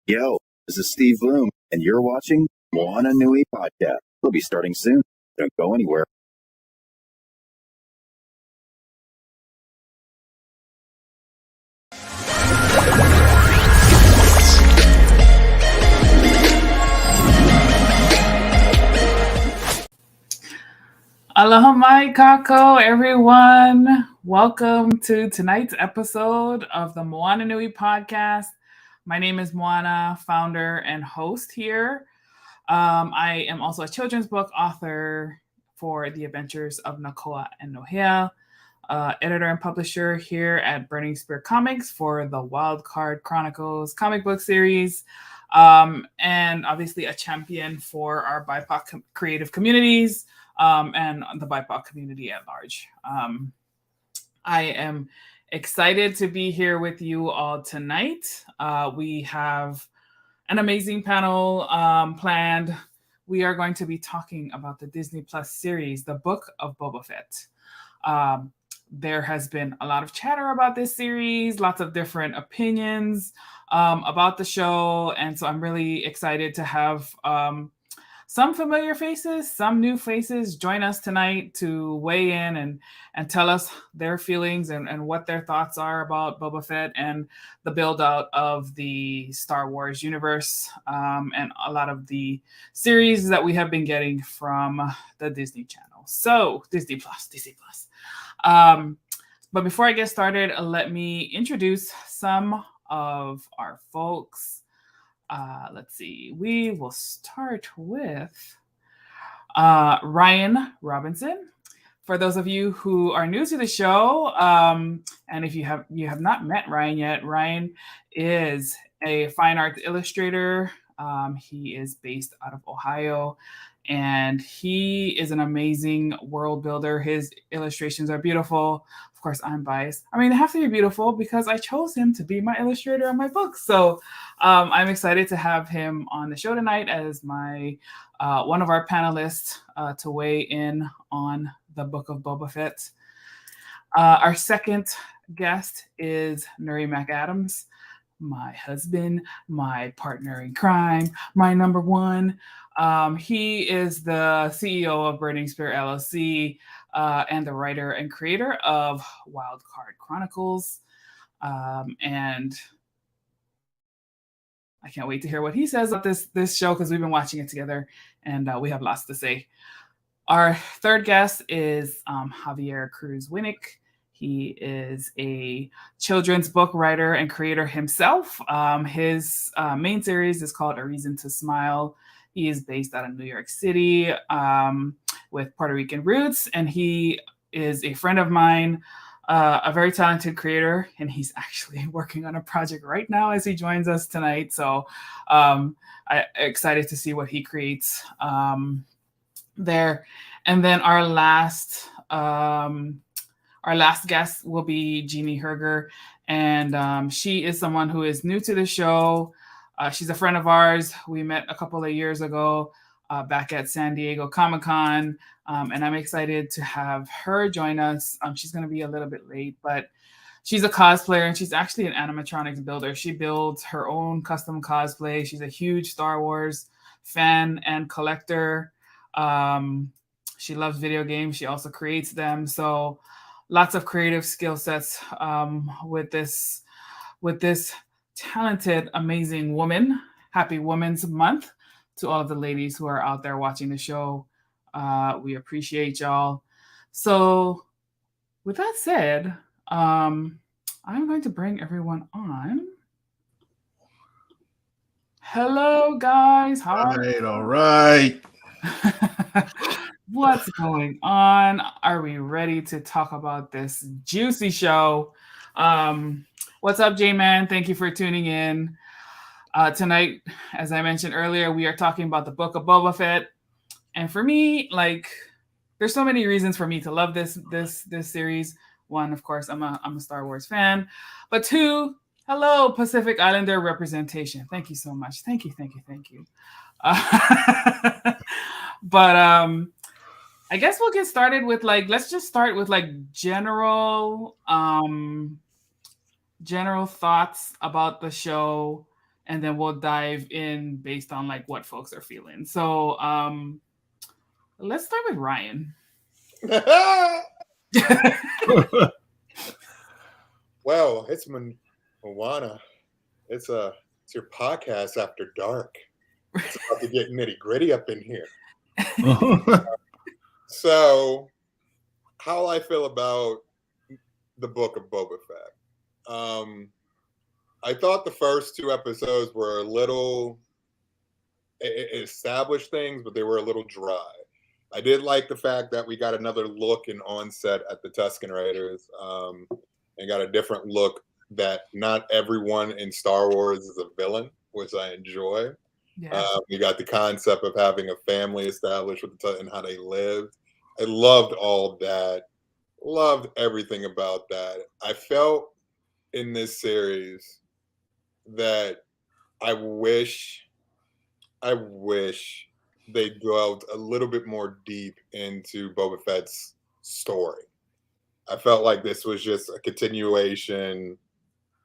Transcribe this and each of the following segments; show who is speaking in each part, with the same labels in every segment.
Speaker 1: Yo, this is Steve Bloom, and you're watching Moana Nui Podcast. We'll be starting soon. Don't go anywhere.
Speaker 2: Aloha mai kako, everyone. Welcome to tonight's episode of the Moana Nui Podcast. My name is Moana, founder and host here. I am also a children's book author for The Adventures of Nakoa and Nohea, editor and publisher here at Burning Spear Comics for the Wildcard Chronicles comic book series, and obviously a champion for our BIPOC creative communities. And the BIPOC community at large. I am excited to be here with you all tonight. We have an amazing panel planned. We are going to be talking about the Disney Plus series, The Book of Boba Fett. There has been a lot of chatter about this series, lots of different opinions about the show. And so I'm really excited to have some familiar faces, some new faces join us tonight to weigh in and tell us their feelings and what their thoughts are about Boba Fett and the build out of the Star Wars universe and a lot of the series that we have been getting from the Disney Channel. So Disney Plus. But before I get started, let me introduce some of our folks. Let's see. We will start with Ryan Robinson. For those of you who are new to the show, and if you have not met Ryan yet, Ryan is a fine arts illustrator. He is based out of Ohio, and he is an amazing world builder. His illustrations are beautiful. Of course, I'm biased. I mean, they have to be beautiful because I chose him to be my illustrator on my book. So I'm excited to have him on the show tonight as my one of our panelists to weigh in on the Book of Boba Fett. Our second guest is Nuri McAdams, my husband, my partner in crime, my number one. He is the CEO of Burning Spear LLC and the writer and creator of Wildcard Chronicles. And I can't wait to hear what he says about this show because we've been watching it together and we have lots to say. Our third guest is Javier Cruz Winnick. He is a children's book writer and creator himself. His main series is called A Reason to Smile. He is based out of New York City with Puerto Rican roots, and he is a friend of mine, a very talented creator, and he's actually working on a project right now as he joins us tonight. So I'm excited to see what he creates there. And then our last guest will be Jeannie Herger, and she is someone who is new to the show. She's a friend of ours. We met a couple of years ago back at San Diego Comic-Con, and I'm excited to have her join us. She's going to be a little bit late, but she's a cosplayer, and she's actually an animatronics builder. She builds her own custom cosplay. She's a huge Star Wars fan and collector. She loves video games. She also creates them. So lots of creative skill sets with this talented, amazing woman. Happy Women's Month to all of the ladies who are out there watching the show. We appreciate y'all. So with that said, I'm going to bring everyone on. Hello, guys. How are you?
Speaker 3: All right.
Speaker 2: What's going on? Are we ready to talk about this juicy show? What's up, J-Man? Thank you for tuning in. Tonight, as I mentioned earlier, we are talking about the Book of Boba Fett. And for me, there's so many reasons for me to love this series. One, of course, I'm a Star Wars fan. But two, hello, Pacific Islander representation. Thank you so much. Thank you. But I guess we'll get started with let's just start with general thoughts about the show and then we'll dive in based on like what folks are feeling. So let's start with Ryan.
Speaker 3: Well, it's Moana. It's your podcast after dark. It's about to get nitty gritty up in here. So, how I feel about the Book of Boba Fett. I thought the first 2 episodes were a little established things, but they were a little dry. I did like the fact that we got another look and onset at the Tusken Raiders, and got a different look that not everyone in Star Wars is a villain, which I enjoy. Yeah. We got the concept of having a family established with and how they lived. I loved all of that. Loved everything about that. I felt in this series that I wish they dwelled a little bit more deep into Boba Fett's story. I felt like this was just a continuation,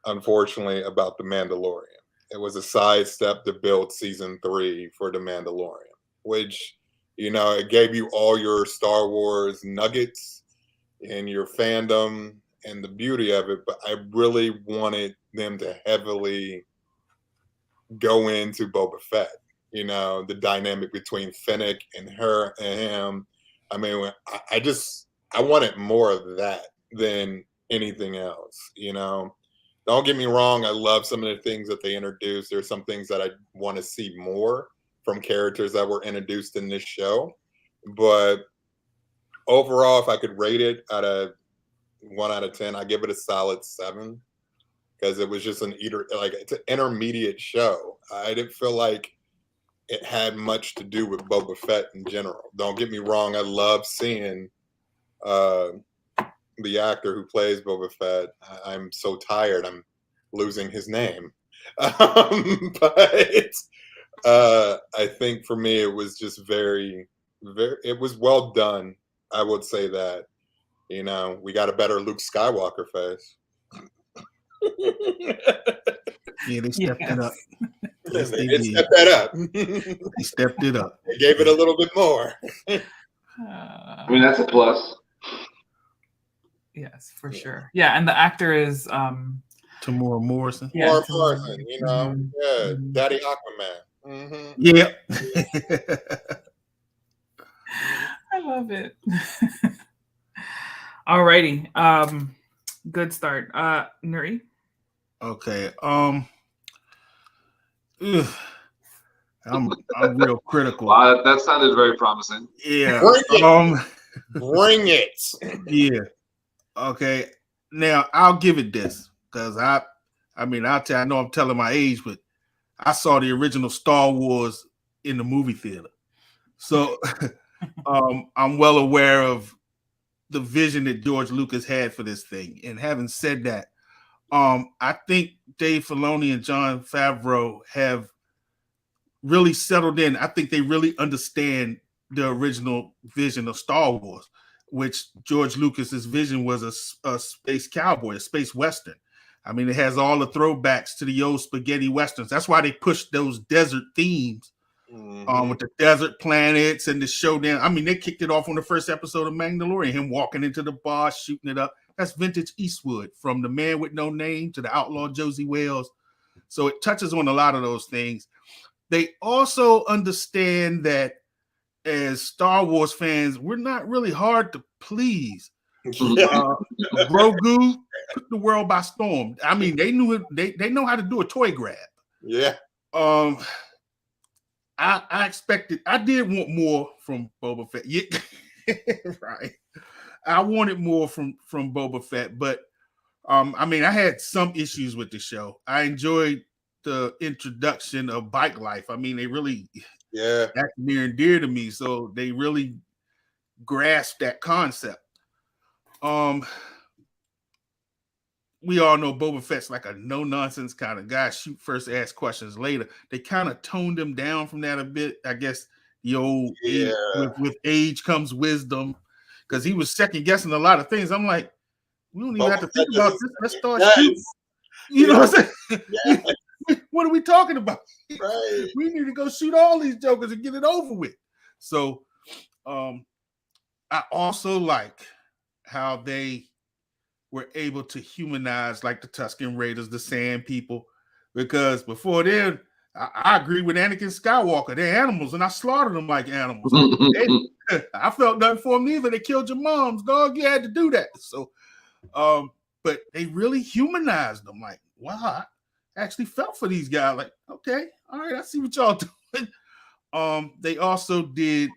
Speaker 3: unfortunately, about The Mandalorian. It was a sidestep to build season 3 for The Mandalorian, which, it gave you all your Star Wars nuggets and your fandom and the beauty of it. But I really wanted them to heavily go into Boba Fett, the dynamic between Fennec and her and him. I mean, I wanted more of that than anything else, Don't get me wrong. I love some of the things that they introduced. There's some things that I want to see more from characters that were introduced in this show. But overall, if I could rate it out of 1 out of 10, I give it a solid 7, because it was just it's an intermediate show. I didn't feel like it had much to do with Boba Fett in general. Don't get me wrong. I love seeing the actor who plays Boba Fett. I'm so tired. I'm losing his name. But I think for me, it was just very, very, it was well done. I would say that, we got a better Luke Skywalker face.
Speaker 4: Yeah, they stepped it up.
Speaker 3: Yes, they did step that up.
Speaker 4: They stepped it up.
Speaker 3: They gave it a little bit more.
Speaker 5: I mean, that's a plus.
Speaker 2: Yes, for sure. Yeah, and the actor is
Speaker 4: Tamora Morrison.
Speaker 3: Yeah, Morrison, Daddy Aquaman. Mm-hmm.
Speaker 4: Yeah.
Speaker 2: I love it. Alrighty. Good start. Nuri.
Speaker 4: Okay. I'm real critical.
Speaker 5: That sounded very promising.
Speaker 4: Yeah.
Speaker 3: Bring it.
Speaker 4: Yeah. Okay. Now I'll give it this, because I know I'm telling my age, but I saw the original Star Wars in the movie theater. So I'm well aware of the vision that George Lucas had for this thing. And having said that, I think Dave Filoni and Jon Favreau have really settled in. I think they really understand the original vision of Star Wars, which George Lucas's vision was a space cowboy, a space Western. I mean, it has all the throwbacks to the old spaghetti Westerns. That's why they pushed those desert themes with the desert planets and the showdown. I mean, they kicked it off on the first episode of Mandalorian, him walking into the bar, shooting it up. That's vintage Eastwood, from The Man with No Name to The Outlaw Josie Wales. So it touches on a lot of those things. They also understand that as Star Wars fans, we're not really hard to please. Grogu took the world by storm. I mean, they knew it. They know how to do a toy grab.
Speaker 3: Yeah.
Speaker 4: I expected. I did want more from Boba Fett. Yeah, right. I wanted more from Boba Fett, but I mean, I had some issues with the show. I enjoyed the introduction of bike life. I mean, they really, that's near and dear to me. So they really grasped that concept. We all know Boba Fett's like a no-nonsense kind of guy. Shoot first, ask questions later. They kind of toned him down from that a bit. I guess the old age, with age comes wisdom, because he was second guessing a lot of things. I'm like, we don't even have to think about this. Let's start shooting. You know what I'm saying? What are we talking about?
Speaker 3: Right.
Speaker 4: We need to go shoot all these jokers and get it over with. So I also like how they were able to humanize like the Tusken Raiders, the Sand People, because before then, I agree with Anakin Skywalker. They're animals, and I slaughtered them like animals. I felt nothing for them either. They killed your moms, dog. You had to do that. So, but they really humanized them. Like, wow, I actually felt for these guys. Like, okay, all right, I see what y'all doing. They also did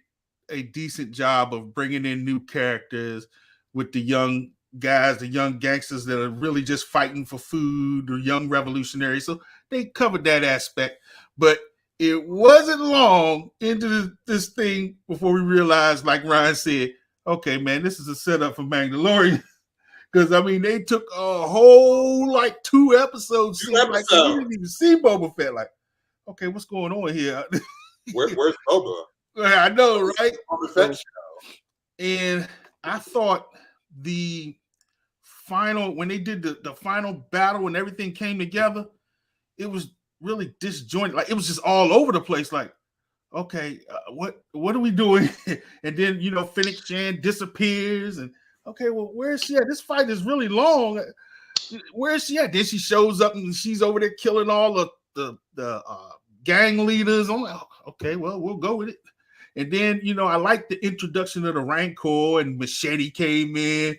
Speaker 4: a decent job of bringing in new characters with the young guys, the young gangsters that are really just fighting for food, or young revolutionaries. So they covered that aspect, but it wasn't long into this thing before we realized, like Ryan said, okay, man, this is a setup for Mandalorian. Because, I mean, they took a whole, like, 2 episodes. Like, we didn't even see Boba Fett. Like, okay, what's going on here?
Speaker 3: Where's Boba?
Speaker 4: I know, right?
Speaker 3: Boba Fett show.
Speaker 4: And I thought the final, when they did the final battle and everything came together, it was really disjointed. Like, it was just all over the place. Like, okay, what are we doing? And then, you know, Fennec Shand disappears, and okay, well, where is she at? This fight is really long. Where is she at? Then she shows up and she's over there killing all of the gang leaders. I'm like, okay, well, we'll go with it. And then, you know, I like the introduction of the Rancor, and Machete came in.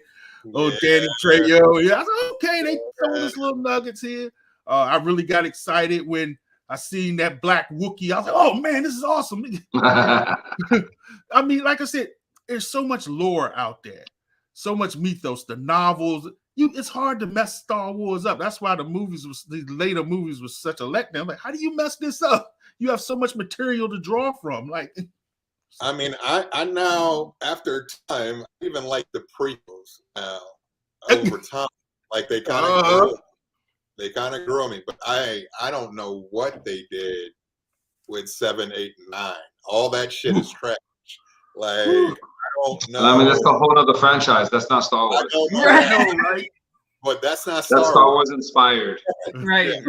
Speaker 4: Oh, Danny Trejo. Yeah, I said, okay, they throwing us little nuggets here. I really got excited when I seen that black Wookiee. I was like, oh man, this is awesome. I mean, like I said, there's so much lore out there, so much mythos, the novels. It's hard to mess Star Wars up. That's why these later movies was such a letdown. Like, how do you mess this up? You have so much material to draw from. Like,
Speaker 3: I mean, I now, after time, I even like the prequels now over time. Like, they kind of grew on me, but I don't know what they did with 7, 8, and 9. All that shit is trash. Like, I don't know.
Speaker 5: I mean, that's a whole other franchise. That's not Star Wars.
Speaker 3: I know, right? But that's not Star Wars.
Speaker 5: That's Star Wars inspired.
Speaker 2: Right.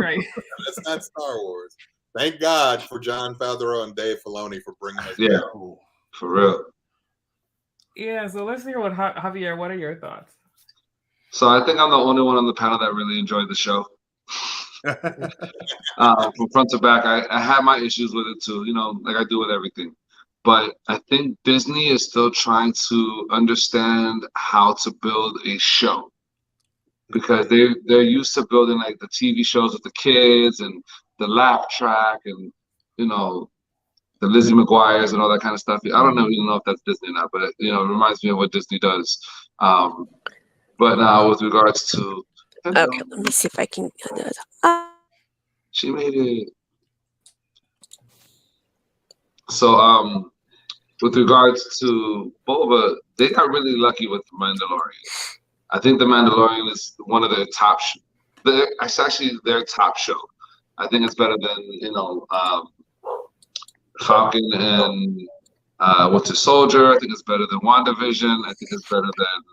Speaker 3: That's not Star Wars. Thank God for Jon Favreau and Dave Filoni for bringing us
Speaker 5: down. For real.
Speaker 2: Yeah, so let's hear what Javier, what are your thoughts?
Speaker 5: So I think I'm the only one on the panel that really enjoyed the show. From front to back, I had my issues with it too, you know, like I do with everything. But I think Disney is still trying to understand how to build a show, because they're used to building like the TV shows with the kids and the laugh track and, you know, the Lizzie McGuire's and all that kind of stuff. I don't even know if that's Disney or not, but, you know, it reminds me of what Disney does. But now with regards to...
Speaker 6: Okay, let me see if I can...
Speaker 5: She made it. So, with regards to Boba, they got really lucky with Mandalorian. I think the Mandalorian is one of their top. It's actually their top show. I think it's better than, you know, Falcon and Winter Soldier. I think it's better than WandaVision. I think it's better than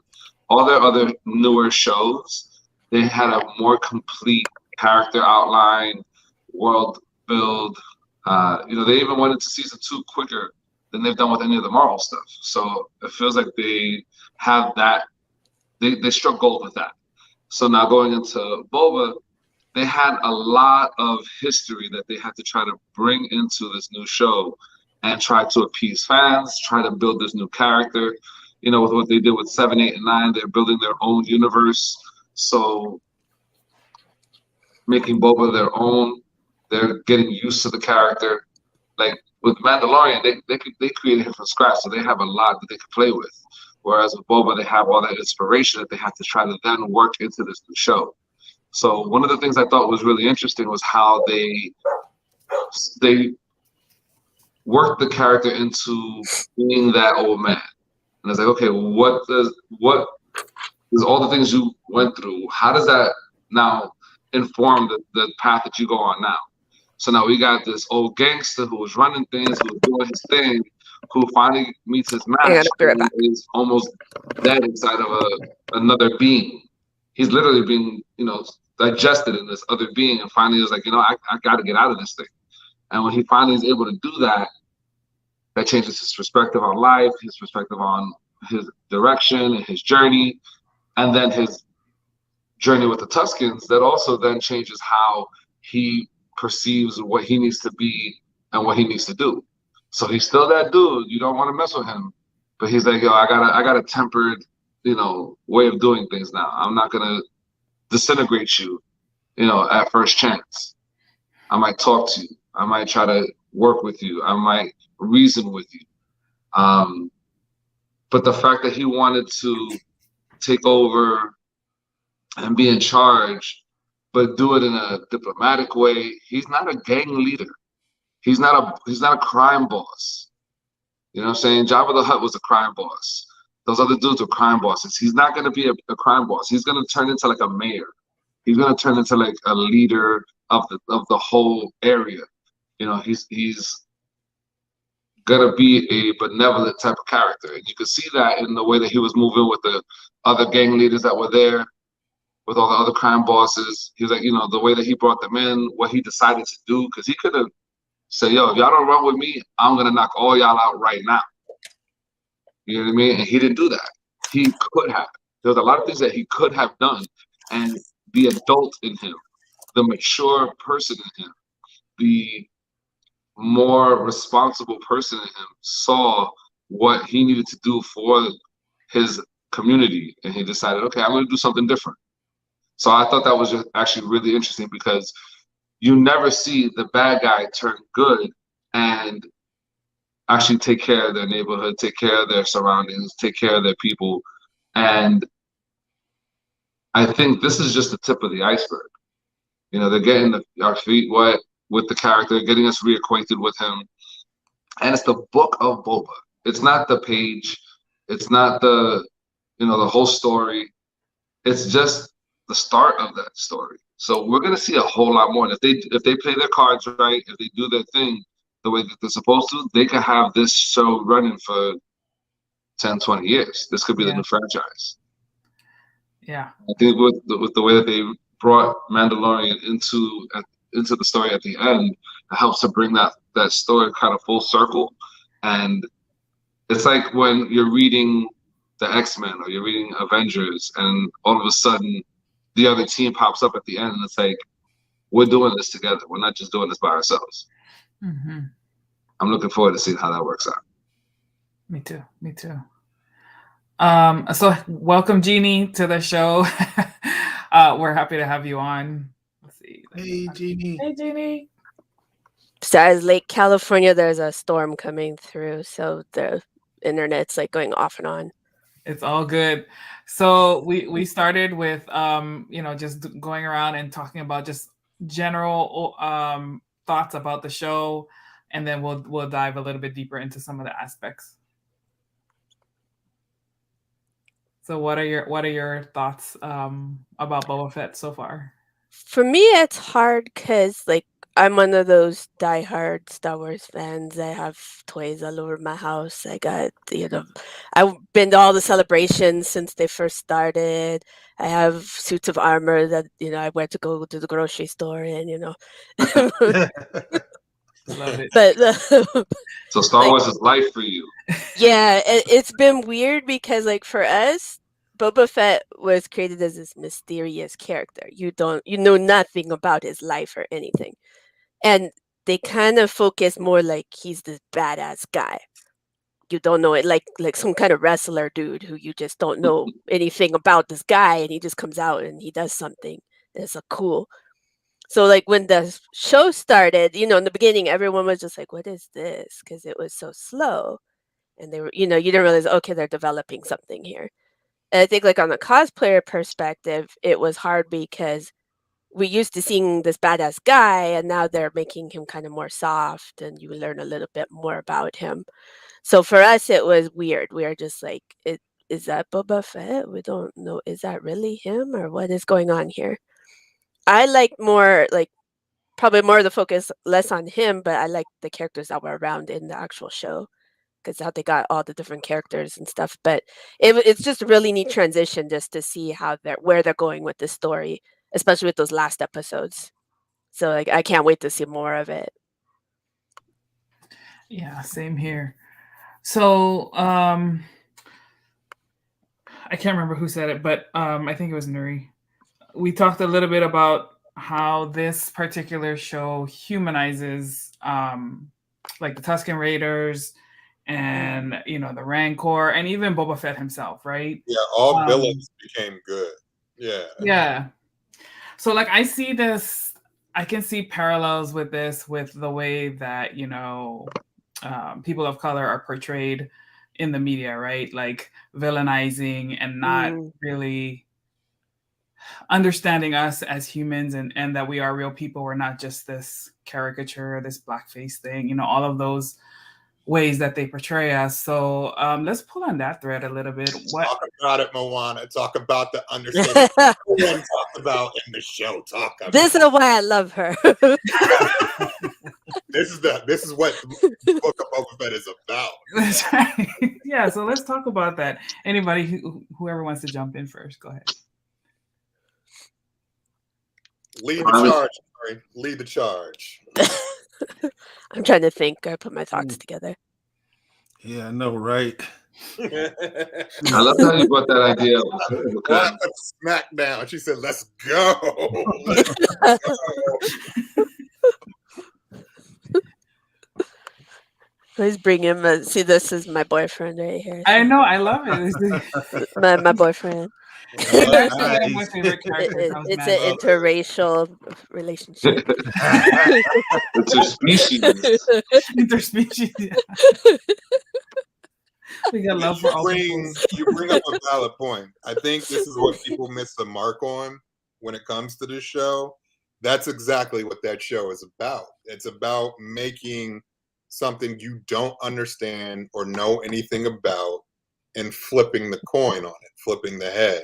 Speaker 5: all their other newer shows. They had a more complete character outline, world build. You know, they even went into season 2 quicker than they've done with any of the Marvel stuff. So it feels like they have that. They struck gold with that. So now going into Boba, they had a lot of history that they had to try to bring into this new show and try to appease fans, try to build this new character. You know, with what they did with 7, 8, and 9, they're building their own universe. So making Boba their own, they're getting used to the character. Like with Mandalorian, they created him from scratch, so they have a lot that they could play with. Whereas with Boba, they have all that inspiration that they have to try to then work into this new show. So one of the things I thought was really interesting was how they worked the character into being that old man. And it's like, okay, what does all the things you went through, how does that now inform the path that you go on now? So now we got this old gangster who was running things, who was doing his thing, who finally meets his match and is almost dead inside of another being. He's literally being, you know, digested in this other being, and finally was like, I got to get out of this thing. And when he finally is able to do that, that changes his perspective on life, his perspective on his direction and his journey, and then his journey with the Tuskens. That also then changes how he perceives what he needs to be and what he needs to do. So he's still that dude. You don't want to mess with him, but he's like, I got a tempered, way of doing things now. I'm not gonna disintegrate you, at first chance. I might talk to you. I might try to work with you. I might reason with you. But the fact that he wanted to take over and be in charge, but do it in a diplomatic way, he's not a gang leader. He's not a crime boss. You know what I'm saying? Jabba the Hutt was a crime boss. Those other dudes were crime bosses. He's not going to be a crime boss. He's going to turn into like a mayor. He's going to turn into like a leader of the whole area. He's going to be a benevolent type of character. And you could see that in the way that he was moving with the other gang leaders that were there, with all the other crime bosses. He was like, the way that he brought them in, what he decided to do, because he could have said, yo, if y'all don't run with me, I'm going to knock all y'all out right now. You know what I mean? And he didn't do that. He could have. There was a lot of things that he could have done. And the adult in him, the mature person in him, the more responsible person in him saw what he needed to do for his community. And he decided, okay, I'm going to do something different. So I thought that was just actually really interesting, because you never see the bad guy turn good and actually take care of their neighborhood, take care of their surroundings, take care of their people. And I think this is just the tip of the iceberg. They're getting our feet wet with the character, getting us reacquainted with him. And it's the Book of Boba. It's not the page. It's not the whole story. It's just the start of that story. So we're going to see a whole lot more. And if they play their cards right, if they do their thing the way that they're supposed to, they could have this show running for 10, 20 years. This could be the new franchise.
Speaker 2: Yeah.
Speaker 5: I think with the way that they brought Mandalorian into the story at the end, it helps to bring that story kind of full circle. And it's like when you're reading the X-Men or you're reading Avengers, and all of a sudden the other team pops up at the end, and it's like, we're doing this together. We're not just doing this by ourselves.
Speaker 2: Mm-hmm.
Speaker 5: I'm looking forward to seeing how that works out.
Speaker 2: Me too. So welcome, Jeannie, to the show. We're happy to have you on. Let's see.
Speaker 4: Hey, Jeannie.
Speaker 2: Hey, Jeannie.
Speaker 6: So as Lake California, there's a storm coming through, so the internet's like going off and on.
Speaker 2: It's all good. So we started with just going around and talking about just general thoughts about the show, and then we'll dive a little bit deeper into some of the aspects. So what are your thoughts about Boba Fett so far? For
Speaker 6: me, it's hard because I'm one of those diehard Star Wars fans. I have toys all over my house. I got, I've been to all the celebrations since they first started. I have suits of armor that, I went to go to the grocery store and,
Speaker 2: Love it.
Speaker 6: But
Speaker 5: so Star Wars is life for you.
Speaker 6: Yeah, it's been weird because for us, Boba Fett was created as this mysterious character. You know nothing about his life or anything. And they kind of focus more like he's this badass guy. You don't know it like some kind of wrestler dude who you just don't know anything about this guy, and he just comes out and he does something. It's cool. So when the show started, in the beginning, everyone was just like, what is this? Because it was so slow. And they were, you didn't realize, okay, they're developing something here. And I think on the cosplayer perspective, it was hard because we used to seeing this badass guy, and now they're making him kind of more soft, and you learn a little bit more about him. So for us, it was weird. We are just like, is that Boba Fett? We don't know. Is that really him, or what is going on here? I like more, probably more of the focus, less on him, but I like the characters that were around in the actual show, because how they got all the different characters and stuff. But it's just a really neat transition just to see where they're going with the story. especially with those last episodes. So like I can't wait to see more of it.
Speaker 2: Yeah, same here. So I can't remember who said it, but I think it was Nuri. We talked a little bit about how this particular show humanizes like the Tusken Raiders and the Rancor and even Boba Fett himself, right?
Speaker 3: Yeah, all villains became good.
Speaker 2: Yeah. So like I can see parallels with this with the way that people of color are portrayed in the media, right? Like villainizing and not really understanding us as humans and that we are real people. We're not just this caricature, this blackface thing, all of those ways that they portray us. So let's pull on that thread a little bit.
Speaker 3: Talk about it, Moana. Talk about the understanding everyone talked about in the show. Talk about
Speaker 6: this is why I love her.
Speaker 3: This is what Book of Boba Fett is about.
Speaker 2: That's right. Yeah, so let's talk about that. Anybody, whoever wants to jump in first, go ahead.
Speaker 3: Lead the charge, Nuri. Lead the charge.
Speaker 6: I'm trying to think. I put my thoughts together.
Speaker 4: Yeah, I know, right?
Speaker 5: I love how you brought that idea up.
Speaker 3: Smack down. She said, "Let's go." Let's go.
Speaker 6: Please bring him. See, this is my boyfriend right here.
Speaker 2: I know. I love it.
Speaker 6: my boyfriend.
Speaker 2: That's one of my favorite characters.
Speaker 6: It's an interracial relationship.
Speaker 2: Interspecies. Yeah. We got love for all
Speaker 3: you bring up a valid point. I think this is what people miss the mark on when it comes to this show. That's exactly what that show is about. It's about making something you don't understand or know anything about and flipping the coin on it, flipping the head,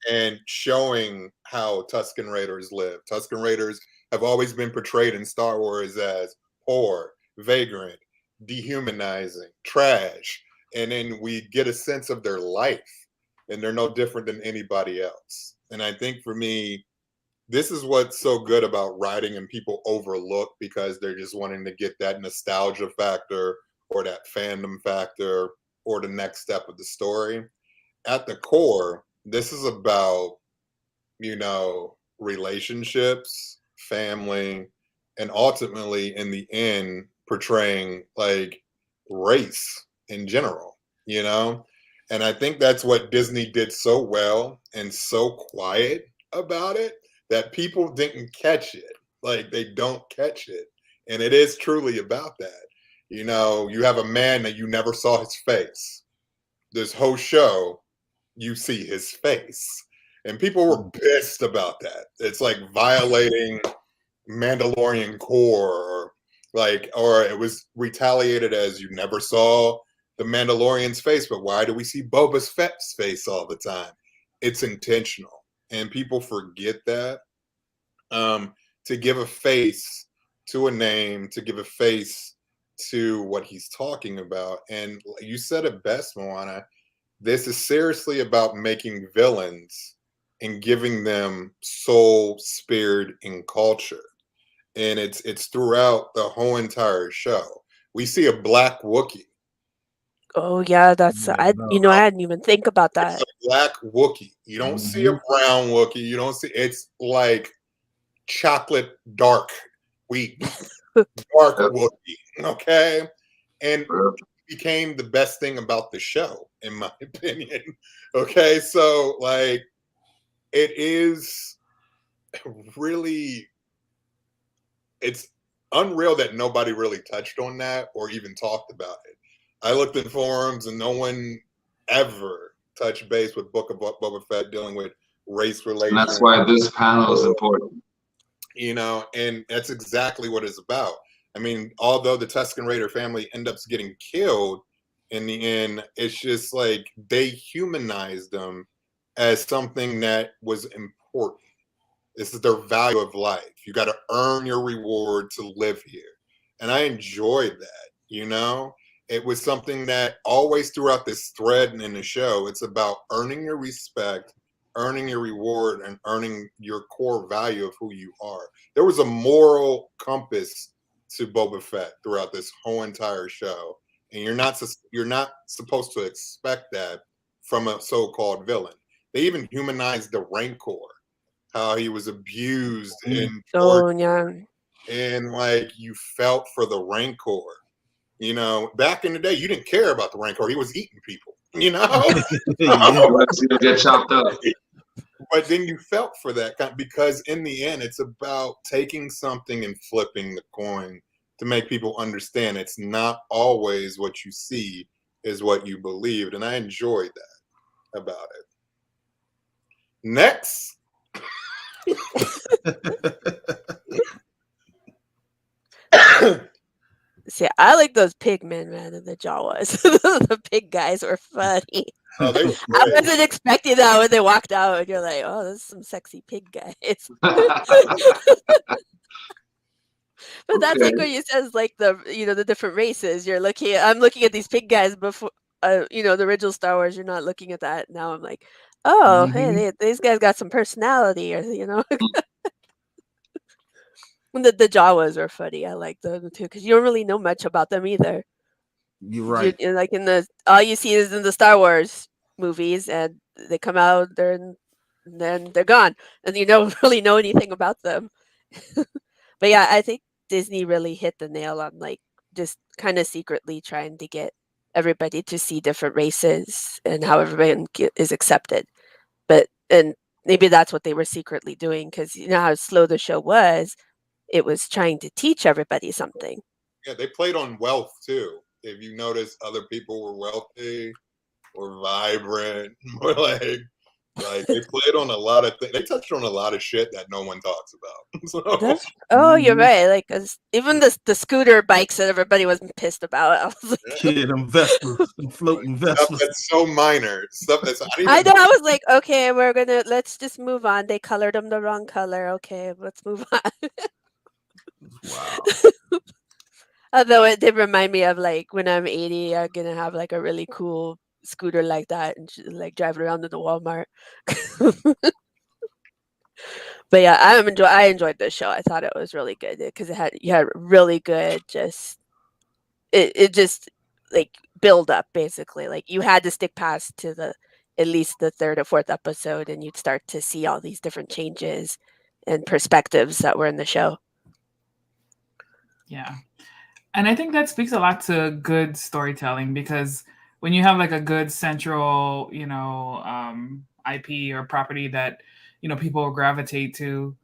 Speaker 3: and showing how Tusken Raiders live. Tusken Raiders have always been portrayed in Star Wars as poor, vagrant, dehumanizing, trash, and then we get a sense of their life, and they're no different than anybody else. And I think for me, this is what's so good about writing and people overlook because they're just wanting to get that nostalgia factor or that fandom factor or the next step of the story. At the core, this is about, relationships, family, and ultimately in the end, portraying like race in general, And I think that's what Disney did so well and so quiet about it that people didn't catch it. Like they don't catch it. And it is truly about that. You have a man that you never saw his face. This whole show, you see his face. And people were pissed about that. It's like violating Mandalorian core or it was retaliated as you never saw the Mandalorian's face, but why do we see Boba Fett's face all the time? It's intentional. And people forget that. To give a face to a name, to give a face to what he's talking about. And you said it best, Moana. This is seriously about making villains and giving them soul, spirit, and culture. And it's throughout the whole entire show. We see a black Wookiee.
Speaker 6: Oh yeah, that's I didn't even think about that.
Speaker 3: It's a black Wookiee. You don't see a brown Wookiee. You don't see. It's like chocolate dark wheat, dark Wookiee. Okay, and it became the best thing about the show, in my opinion. Okay, so like it is really. It's unreal that nobody really touched on that or even talked about it. I looked in forums and no one ever touched base with Book of Boba Fett dealing with race relations.
Speaker 5: And that's why this panel is important.
Speaker 3: And that's exactly what it's about. I mean, although the Tusken Raider family ends up getting killed in the end, it's just like they humanized them as something that was important. This is their value of life. You got to earn your reward to live here. And I enjoyed that, It was something that always throughout this thread and in the show, it's about earning your respect earning your reward and earning your core value of who you are. There was a moral compass to Boba Fett throughout this whole entire show, and you're not supposed to expect that from a so-called villain. They even humanized the Rancor, how he was abused and and like you felt for the Rancor. You know, back in the day, you didn't care about the Rancor; he was eating people. You know,
Speaker 5: get chopped up.
Speaker 3: But then you felt for that because in the end, it's about taking something and flipping the coin to make people understand it's not always what you see is what you believed. And I enjoyed that about it. Next.
Speaker 6: See, I like those pig men, man, and the Jawas. The pig guys were funny.
Speaker 3: Oh, they were
Speaker 6: I wasn't expecting that when they walked out, and you're like, "Oh, this is some sexy pig guys." But that's like what you said, like the different races. I'm looking at these pig guys before, the original Star Wars. You're not looking at that now. I'm like, oh, hey, these guys got some personality, or The Jawas are funny. I like them too because you don't really know much about them either.
Speaker 4: You're right.
Speaker 6: Like all you see is in the Star Wars movies, and they come out there and then they're gone, and you don't really know anything about them. But yeah, I think Disney really hit the nail on like just kind of secretly trying to get everybody to see different races and how everyone is accepted. And maybe that's what they were secretly doing because you know how slow the show was. It was trying to teach everybody something.
Speaker 3: Yeah, they played on wealth too. If you notice, other people were wealthy or vibrant, or like they played on a lot of things. They touched on a lot of shit that no one talks about. So.
Speaker 6: You're right. Like even the scooter bikes that everybody was pissed about. I was like,
Speaker 4: them Vespas, them floating Vespas.
Speaker 3: Stuff that's so minor. Stuff that's
Speaker 6: I know. I was like, okay, let's just move on. They colored them the wrong color. Okay, let's move on.
Speaker 4: Wow.
Speaker 6: Although it did remind me of like when I'm 80, I'm gonna have like a really cool scooter like that and like drive around to the Walmart. But yeah, I enjoyed this show. I thought it was really good because you had really good it just like build up basically. Like you had to stick past to at least the third or fourth episode, and you'd start to see all these different changes and perspectives that were in the show.
Speaker 2: Yeah. And I think that speaks a lot to good storytelling because when you have like a good central, IP or property that, people will gravitate to,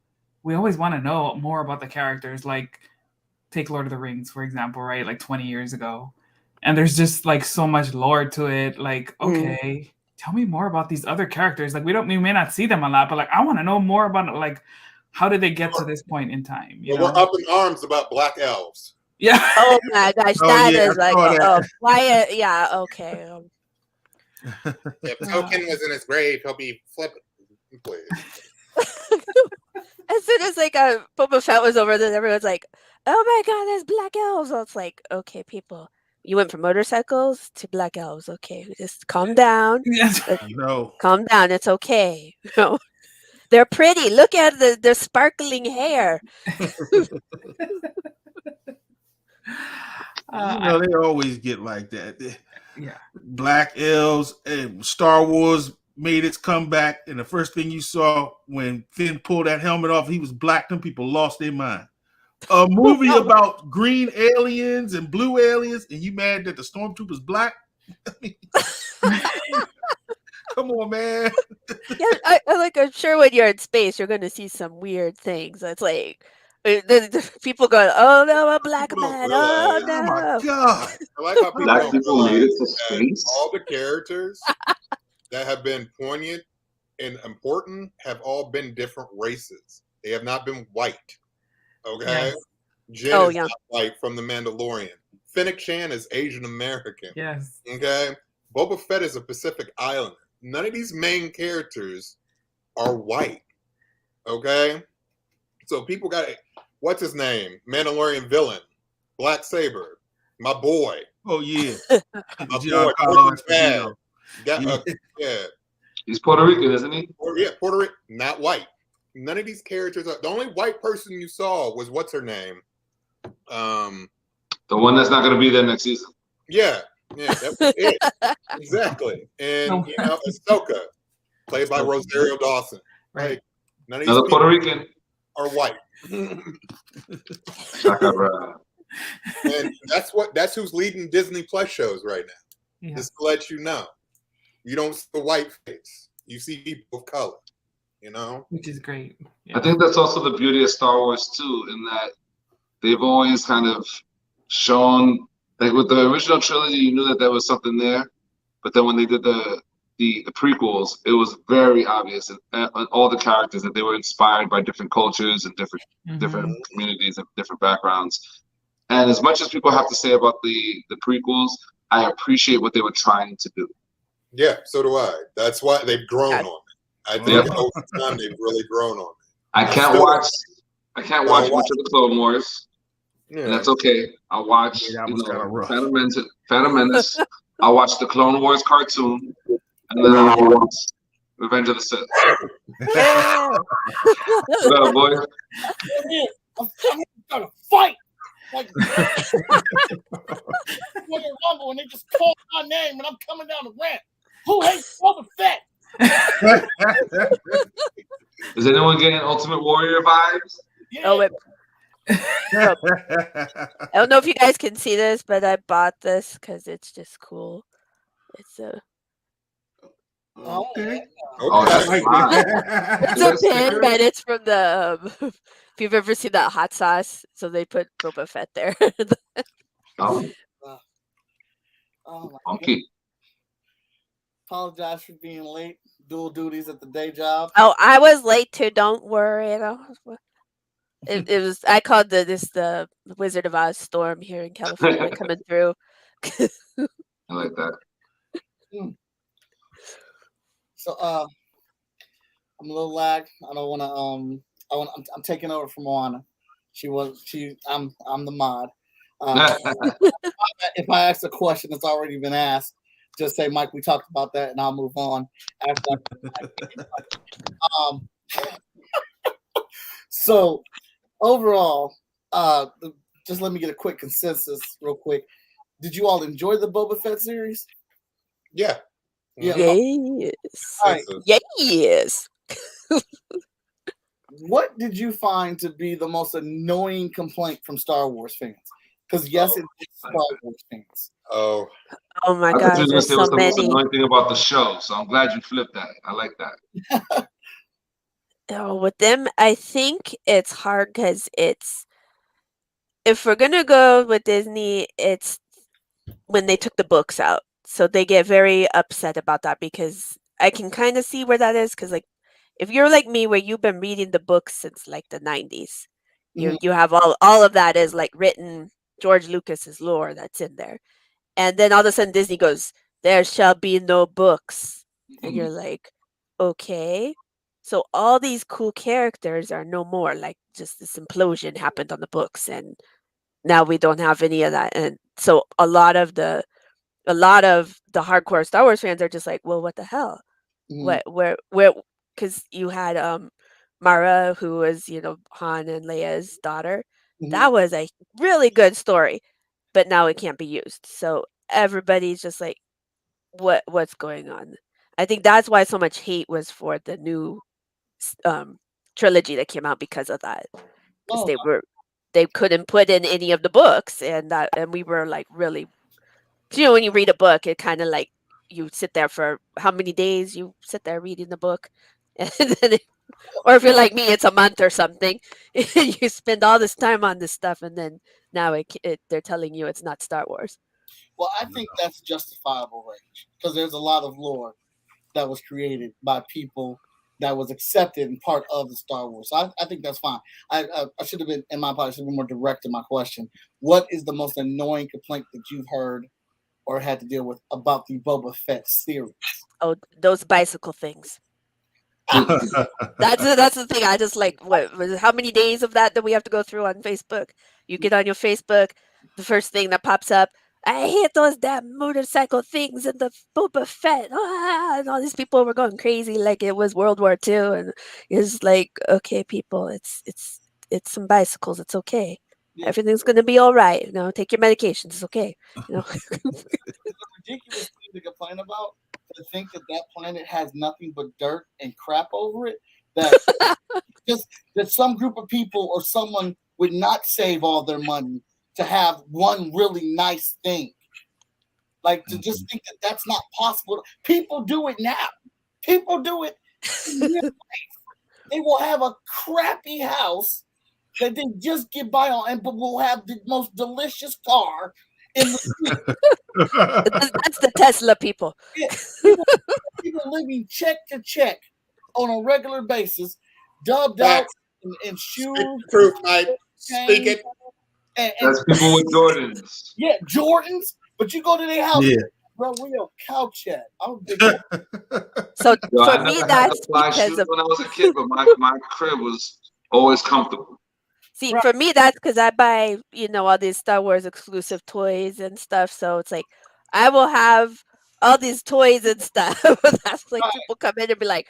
Speaker 2: we always want to know more about the characters. Like take Lord of the Rings, for example, right? Like 20 years ago. And there's just like so much lore to it. Like, okay, tell me more about these other characters. Like we may not see them a lot, but like, I want to know more about like, how did they get to this point in time?
Speaker 3: We're up in arms about black elves.
Speaker 2: Yeah.
Speaker 6: Oh my gosh, that is like quiet. Yeah. Okay.
Speaker 3: If Token was in his grave, he'll be flipping. Please.
Speaker 6: As soon as like Boba Fett was over, then everyone's like, "Oh my God, there's black elves!" So it's like, okay, people, you went from motorcycles to black elves. Okay, just calm down.
Speaker 2: Yes.
Speaker 4: No.
Speaker 6: Calm down. It's okay. They're pretty. Look at the sparkling hair.
Speaker 4: They always get like that.
Speaker 2: Yeah.
Speaker 4: Black elves and Star Wars made its comeback, and the first thing you saw when Finn pulled that helmet off, he was black. Them people lost their mind. A movie about green aliens and blue aliens, and you mad that the stormtrooper's black? Come on, man.
Speaker 6: Yeah, I'm sure when you're in space, you're going to see some weird things. It's like the people going, "Oh no, a black man! Oh no!"
Speaker 4: Oh my God!
Speaker 3: I like how
Speaker 5: Black people made it to space.
Speaker 3: All the characters that have been poignant and important have all been different races. They have not been white. Okay,
Speaker 2: Yes.
Speaker 3: Jin is not white from the Mandalorian. Fennec Shand is Asian American.
Speaker 2: Yes.
Speaker 3: Okay, Boba Fett is a Pacific Islander. None of these main characters are white. Okay, so people got what's his name? Mandalorian villain, Black Saber, my boy.
Speaker 4: Oh yeah,
Speaker 3: My boy, Bad. Yeah.
Speaker 5: He's Puerto Rican, isn't he?
Speaker 3: Puerto Rican, not white. None of these characters are. The only white person you saw was what's her name?
Speaker 5: The one that's not going to be there next season.
Speaker 3: Yeah, that was it. Exactly. And Ahsoka, played by Rosario Dawson.
Speaker 2: Right.
Speaker 3: Like, none of these
Speaker 5: Another
Speaker 3: people
Speaker 5: Puerto Rican
Speaker 3: are white. And that's who's leading Disney Plus shows right now.
Speaker 2: Yeah.
Speaker 3: Just to let you know, you don't see the white face. You see people of color.
Speaker 2: Which is great. Yeah.
Speaker 5: I think that's also the beauty of Star Wars too, in that they've always kind of shown, like with the original trilogy, you knew that there was something there, but then when they did the prequels, it was very obvious in all the characters that they were inspired by different cultures and different communities and different backgrounds. And as much as people have to say about the prequels, I appreciate what they were trying to do.
Speaker 3: Yeah, so do I. That's why they've grown on me. I think over time they've really grown on me.
Speaker 5: I can't watch much of the Clone Wars.
Speaker 3: Yeah.
Speaker 5: And that's okay. I'll watch Phantom Menace. I'll watch the Clone Wars cartoon, and then I'll watch Revenge of the Sith. What up, boy?
Speaker 7: I'm gonna fight. Like, when they rumble and they just call my name and I'm coming down the ramp. Who hates Boba Fett?
Speaker 5: Is anyone getting Ultimate Warrior vibes?
Speaker 7: Yeah.
Speaker 6: Oh, wait. I don't know if you guys can see this, but I bought this because it's just cool. It's a
Speaker 3: Okay.
Speaker 5: That's fine.
Speaker 6: it's a pin, but it's from the. If you've ever seen that hot sauce, so they put Boba Fett there.
Speaker 5: Oh,
Speaker 7: Oh my
Speaker 5: funky.
Speaker 7: God. Apologize for being late. Dual duties at the day job.
Speaker 6: Oh, I was late too. Don't worry. It was. I called the Wizard of Oz storm here in California coming through.
Speaker 5: I like that.
Speaker 7: So I'm a little lagged. I don't want to. I'm taking over from Moana. I'm the mod. If I ask a question that's already been asked, just say, Mike, we talked about that, and I'll move on after. So overall, just let me get a quick consensus real quick. Did you all enjoy the Boba Fett series?
Speaker 3: Yeah.
Speaker 7: Yeah.
Speaker 6: Yes.
Speaker 7: All right.
Speaker 6: Yes.
Speaker 7: What did you find to be the most annoying complaint from Star Wars fans? Because yes, it's Star Wars fans.
Speaker 3: Oh.
Speaker 6: Oh my
Speaker 5: I thought
Speaker 6: God,
Speaker 5: you were going to
Speaker 6: there's
Speaker 5: say what's
Speaker 6: so
Speaker 5: the most
Speaker 6: many.
Speaker 5: annoying thing about the show, so I'm glad you flipped that. I like that.
Speaker 6: Oh, with them, I think it's hard because if we're gonna go with Disney, it's when they took the books out. So they get very upset about that because I can kind of see where that is. Because like, if you're like me, where you've been reading the books since like the 90s, you have all of that is like written George Lucas's lore that's in there, and then all of a sudden Disney goes, "There shall be no books," and you're like, okay. So all these cool characters are no more. Like just this implosion happened on the books, and now we don't have any of that. And so a lot of the hardcore Star Wars fans are just like, well, what the hell? Where? Because you had Mara, who was Han and Leia's daughter. That was a really good story, but now it can't be used. So everybody's just like, what's going on? I think that's why so much hate was for the new trilogy that came out because of that. Because they couldn't put in any of the books, and we were like really, when you read a book, it kind of like you sit there for how many days you sit there reading the book, and then or if you're like me, it's a month or something. You spend all this time on this stuff, and then now they're telling you it's not Star Wars.
Speaker 7: Well, I think that's justifiable range because there's a lot of lore that was created by people that was accepted and part of the Star Wars. So I think that's fine. I should have been, in my part, I should have been more direct in my question. What is the most annoying complaint that you've heard or had to deal with about the Boba Fett series?
Speaker 6: Oh, those bicycle things. That's the thing. I just like, how many days of that we have to go through on Facebook? You get on your Facebook, the first thing that pops up, I hate those damn motorcycle things and the Boba Fett. And all these people were going crazy like it was World War II. And it's like, okay, people, it's some bicycles. It's okay.
Speaker 7: Yeah.
Speaker 6: Everything's gonna be all right. You know, take your medications. It's okay. You know.
Speaker 7: It's a ridiculous thing to complain about. To think that planet has nothing but dirt and crap over it. That just that some group of people or someone would not save all their money to have one really nice thing. Like to just think that that's not possible. People do it now. People do it in real life. They will have a crappy house that they just get by on, but will have the most delicious car in the street.
Speaker 6: That's the Tesla people.
Speaker 7: Yeah. People living check to check on a regular basis, dubbed out in shoes.
Speaker 3: Truth, Mike. Speak it.
Speaker 7: And
Speaker 5: That's people with Jordans.
Speaker 7: Yeah, Jordans. But you go to their house, bro, we a couch at. I'm a big
Speaker 6: So
Speaker 5: Yo,
Speaker 6: for
Speaker 5: I
Speaker 6: me,
Speaker 5: never had
Speaker 6: that's
Speaker 5: to fly
Speaker 6: because
Speaker 5: shoes
Speaker 6: of.
Speaker 5: when I was a kid, but my crib was always comfortable.
Speaker 6: See, for me, that's because I buy, all these Star Wars exclusive toys and stuff. So it's like, I will have all these toys and stuff. That's like people come in and be like,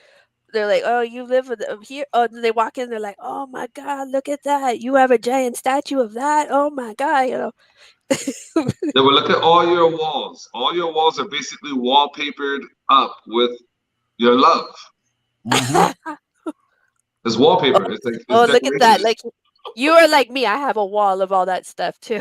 Speaker 6: they're like, oh, you live here. Oh, and they walk in, they're like, oh my God, look at that. You have a giant statue of that. Oh my God,
Speaker 5: They will look at all your walls. All your walls are basically wallpapered up with your love.
Speaker 4: Mm-hmm.
Speaker 5: It's wallpaper. It's like
Speaker 6: look at that. Like, you are like me. I have a wall of all that stuff too.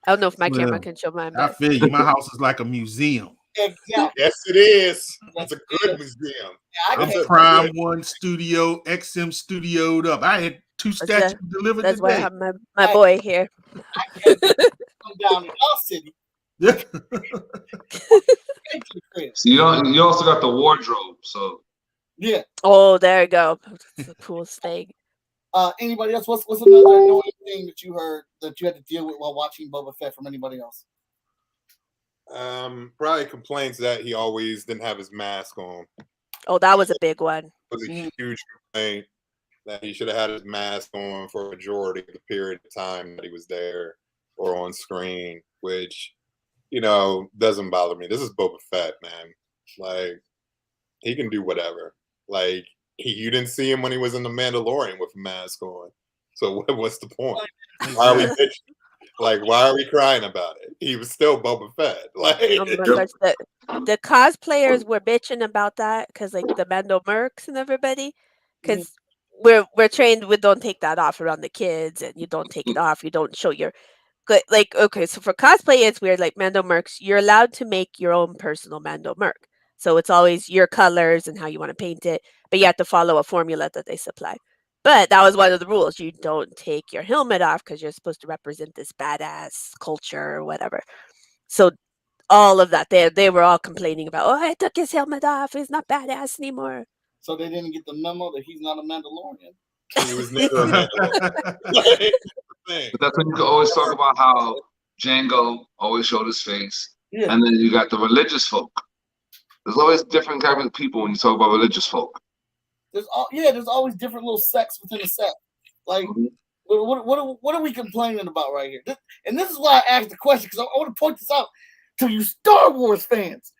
Speaker 6: I don't know if my camera can show mine.
Speaker 4: I feel you. My house is like a museum.
Speaker 7: Exactly.
Speaker 3: Yes, it is. It's a good museum.
Speaker 4: I'm Prime One Studio, XM Studioed up. I had 2 statues delivered
Speaker 6: That's why I
Speaker 4: today.
Speaker 6: have my boy here.
Speaker 7: I can't come down in our city.
Speaker 4: Yeah.
Speaker 5: So you also got the wardrobe. So
Speaker 7: Yeah.
Speaker 6: Oh, there you go. That's the coolest thing.
Speaker 7: Anybody else? What's another annoying thing that you heard that you had to deal with while watching Boba Fett from anybody else?
Speaker 3: Probably complaints that he always didn't have his mask on.
Speaker 6: Oh, that was a big one.
Speaker 3: It was a huge complaint that he should have had his mask on for a majority of the period of time that he was there or on screen, which, doesn't bother me. This is Boba Fett, man. Like, he can do whatever. Like, you didn't see him when he was in The Mandalorian with a mask on. So what's the point? Why are we bitching? Like, why are we crying about it? He was still Boba Fett. Like,
Speaker 6: Oh my gosh, the cosplayers were bitching about that because, like, the Mando mercs and everybody, because we're trained, we don't take that off around the kids, and you don't take it off. You don't show your, like, okay, so for cosplay, it's weird. Like Mando mercs, you're allowed to make your own personal Mando merc, so it's always your colors and how you want to paint it, but you have to follow a formula that they supply. But that was one of the rules. You don't take your helmet off because you're supposed to represent this badass culture or whatever. So all of that, they were all complaining about, I took his helmet off. He's not badass anymore.
Speaker 7: So they didn't get the memo that he's not a Mandalorian.
Speaker 3: he was never a Mandalorian.
Speaker 5: But that's when you can always talk about how Django always showed his face.
Speaker 7: Yeah.
Speaker 5: And then you got the religious folk. There's always different type of people when you talk about religious folk.
Speaker 7: There's always different little sects within a sect. Like, what are we complaining about right here? And this is why I asked the question, because I want to point this out to you Star Wars fans.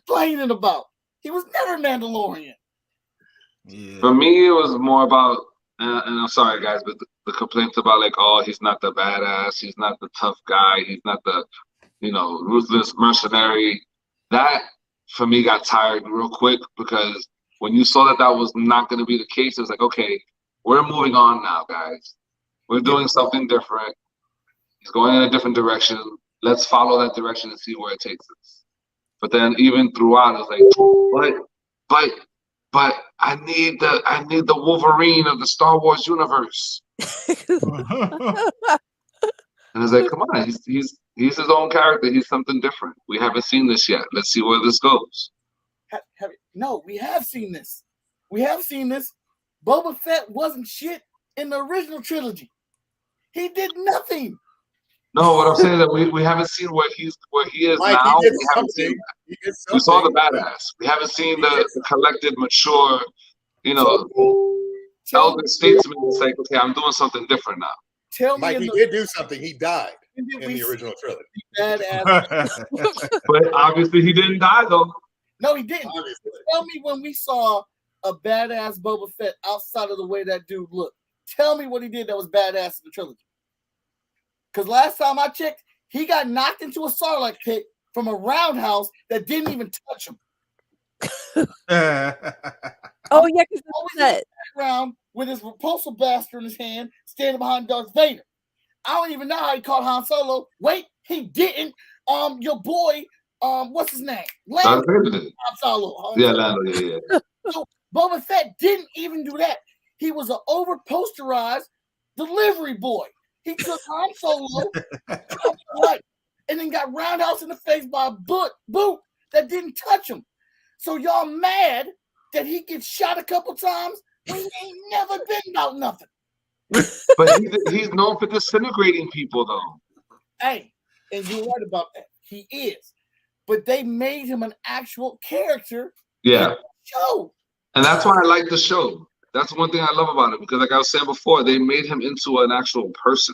Speaker 7: Complaining about. He was never Mandalorian.
Speaker 4: Yeah.
Speaker 5: For me, it was more about, and I'm sorry, guys, but the complaints about, like, oh, he's not the badass, he's not the tough guy, he's not the, ruthless mercenary. That, for me, got tired real quick, because when you saw that was not going to be the case, it was like, okay, we're moving on now, guys. We're doing something different. He's going in a different direction. Let's follow that direction and see where it takes us. But then even throughout, it was like, but I need the Wolverine of the Star Wars universe. And it's like, come on, he's his own character. He's something different. We haven't seen this yet. Let's see where this goes.
Speaker 7: No, we have seen this. Boba Fett wasn't shit in the original trilogy. He did nothing.
Speaker 5: No, what I'm saying is that we haven't seen where he is
Speaker 3: Mike,
Speaker 5: now.
Speaker 3: he did
Speaker 5: We haven't
Speaker 3: something.
Speaker 5: seen. We saw the badass. We haven't seen the collected, mature, elder statesman. It's like, okay, I'm doing something different now.
Speaker 7: Tell me,
Speaker 3: Mike, he did do something. He died.
Speaker 7: When did
Speaker 3: in
Speaker 7: we
Speaker 3: the
Speaker 7: see
Speaker 3: original trilogy.
Speaker 7: badass?
Speaker 5: But obviously he didn't die though.
Speaker 7: No, he didn't.
Speaker 3: Obviously.
Speaker 7: Tell me when we saw a badass Boba Fett outside of the way that dude looked. Tell me what he did that was badass in the trilogy. Because last time I checked, he got knocked into a Sarlacc pit from a roundhouse that didn't even touch him.
Speaker 6: Oh yeah, because
Speaker 7: Always in
Speaker 6: that.
Speaker 7: the background with his repulsive blaster in his hand, standing behind Darth Vader. I don't even know how he caught Han Solo. Wait, he didn't. Your boy, what's his name? Lando Han Solo.
Speaker 5: Yeah, Lando, yeah.
Speaker 7: So Boba Fett didn't even do that. He was an over-posterized delivery boy. He took Han Solo and then got roundhouse in the face by a boot that didn't touch him. So y'all mad that he gets shot a couple times when he ain't never been about nothing.
Speaker 5: But he's known for disintegrating people, though.
Speaker 7: Hey, and you're right about that. He is. But they made him an actual character.
Speaker 5: Yeah.
Speaker 7: Show.
Speaker 5: And that's why I like the show. That's one thing I love about it, because like I was saying before, they made him into an actual person.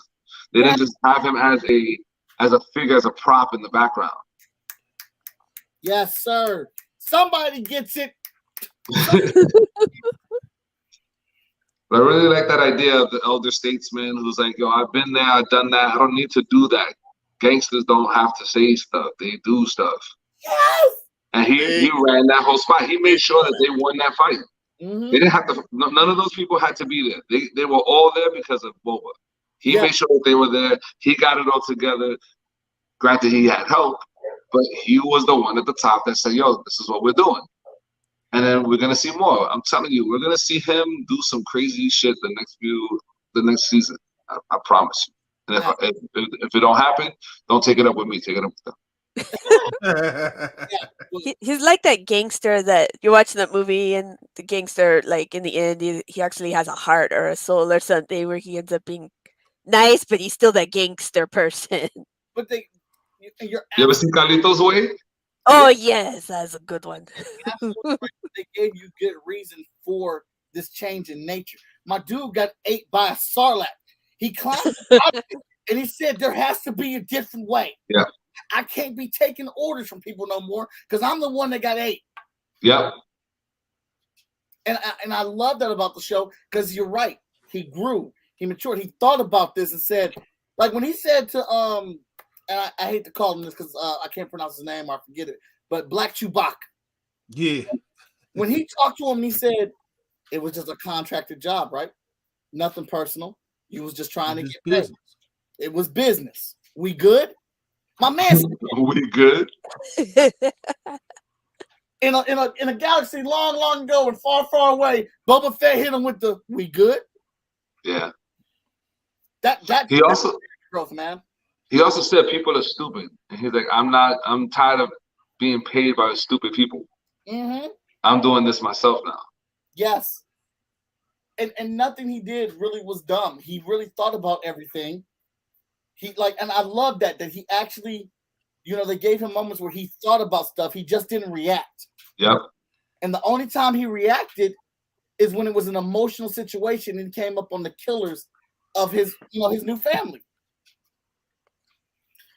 Speaker 5: They didn't just have him as a figure, as a prop in the background.
Speaker 7: Yes, sir. Somebody gets it.
Speaker 5: But I really like that idea of the elder statesman who's like, yo, I've been there, I've done that. I don't need to do that. Gangsters don't have to say stuff. They do stuff.
Speaker 7: Yes.
Speaker 5: And he ran that whole spot. He made sure that they won that fight.
Speaker 7: Mm-hmm.
Speaker 5: They didn't have to. None of those people had to be there. They were all there because of Boba. He made sure that they were there. He got it all together. Granted, he had help, but he was the one at the top that said, yo, this is what we're doing. And then we're going to see more. I'm telling you, we're going to see him do some crazy shit the next season. I promise you. And if it don't happen, don't take it up with me. Take it up with them.
Speaker 6: He's like that gangster that you're watching that movie, and the gangster, like in the end, he actually has a heart or a soul or something, where he ends up being nice, but he's still that gangster person.
Speaker 7: But
Speaker 5: you ever seen Carlito's Way?
Speaker 6: Oh yes, that's a good one.
Speaker 7: They gave you good reason for this change in nature. My dude got ate by a Sarlacc. He climbed out of it, and he said there has to be a different way.
Speaker 5: Yeah.
Speaker 7: I can't be taking orders from people no more because I'm the one that got ate.
Speaker 5: Yep.
Speaker 7: And I love that about the show, because you're right. He grew. He matured. He thought about this and said, like when he said to and I hate to call him this because I can't pronounce his name or I forget it, but Black Chewbacca.
Speaker 4: Yeah.
Speaker 7: When he talked to him, he said it was just a contracted job, right? Nothing personal. You was just trying to get business. It was business. We good? My man,
Speaker 5: we good?
Speaker 7: in a galaxy long ago and far away, Boba Fett hit him with the "we good."
Speaker 5: Yeah.
Speaker 7: That
Speaker 5: he also
Speaker 7: growth, man.
Speaker 5: He also said people are stupid, and he's like, I'm tired of being paid by stupid people.
Speaker 7: Mm-hmm.
Speaker 5: I'm doing this myself now.
Speaker 7: Yes. And nothing he did really was dumb. He really thought about everything. And I love that he actually, they gave him moments where he thought about stuff. He just didn't react.
Speaker 5: Yep.
Speaker 7: And the only time he reacted is when it was an emotional situation and came up on the killers of his new family.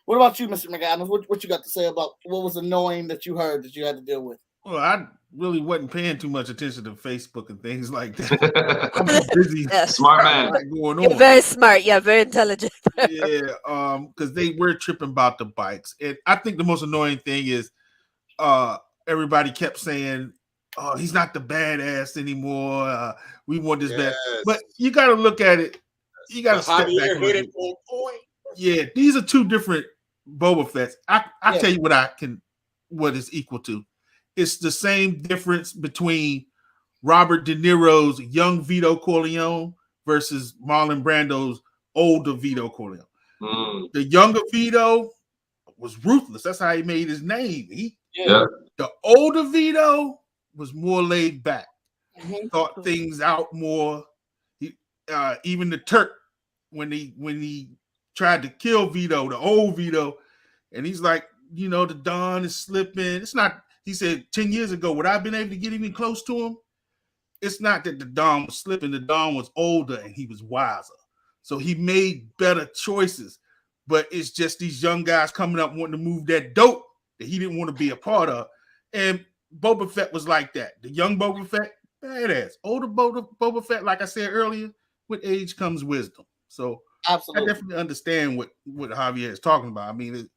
Speaker 7: What about you, Mr. McAdams? What you got to say about what was annoying that you heard that you had to deal with?
Speaker 4: Well, I really wasn't paying too much attention to Facebook and things like that. I'm busy.
Speaker 5: Smart man.
Speaker 4: Going on.
Speaker 6: You're very smart. Yeah, very intelligent.
Speaker 4: Yeah, because they were tripping about the bikes. And I think the most annoying thing is everybody kept saying, oh, he's not the badass anymore. We want this bad. But you got to look at it. You got to step back.
Speaker 3: Javier hit it on point.
Speaker 4: Yeah, these are two different Boba Fett's. I tell you what is equal to. It's the same difference between Robert De Niro's young Vito Corleone versus Marlon Brando's older Vito Corleone.
Speaker 5: Mm.
Speaker 4: The younger Vito was ruthless. That's how he made his name. The older Vito was more laid back, thought things out more. Even the Turk, when he tried to kill Vito, the old Vito, and he's like, the Don is slipping. It's not. He said 10 years ago, would I have been able to get even close to him? It's not that the Don was slipping. The Don was older and he was wiser. So he made better choices. but it's just these young guys coming up wanting to move that dope that he didn't want to be a part of. And Boba Fett was like that. The young Boba Fett, badass. Older Boba Fett, like I said earlier, with age comes wisdom. So
Speaker 7: Absolutely.
Speaker 4: I definitely understand what Javier is talking about. I mean,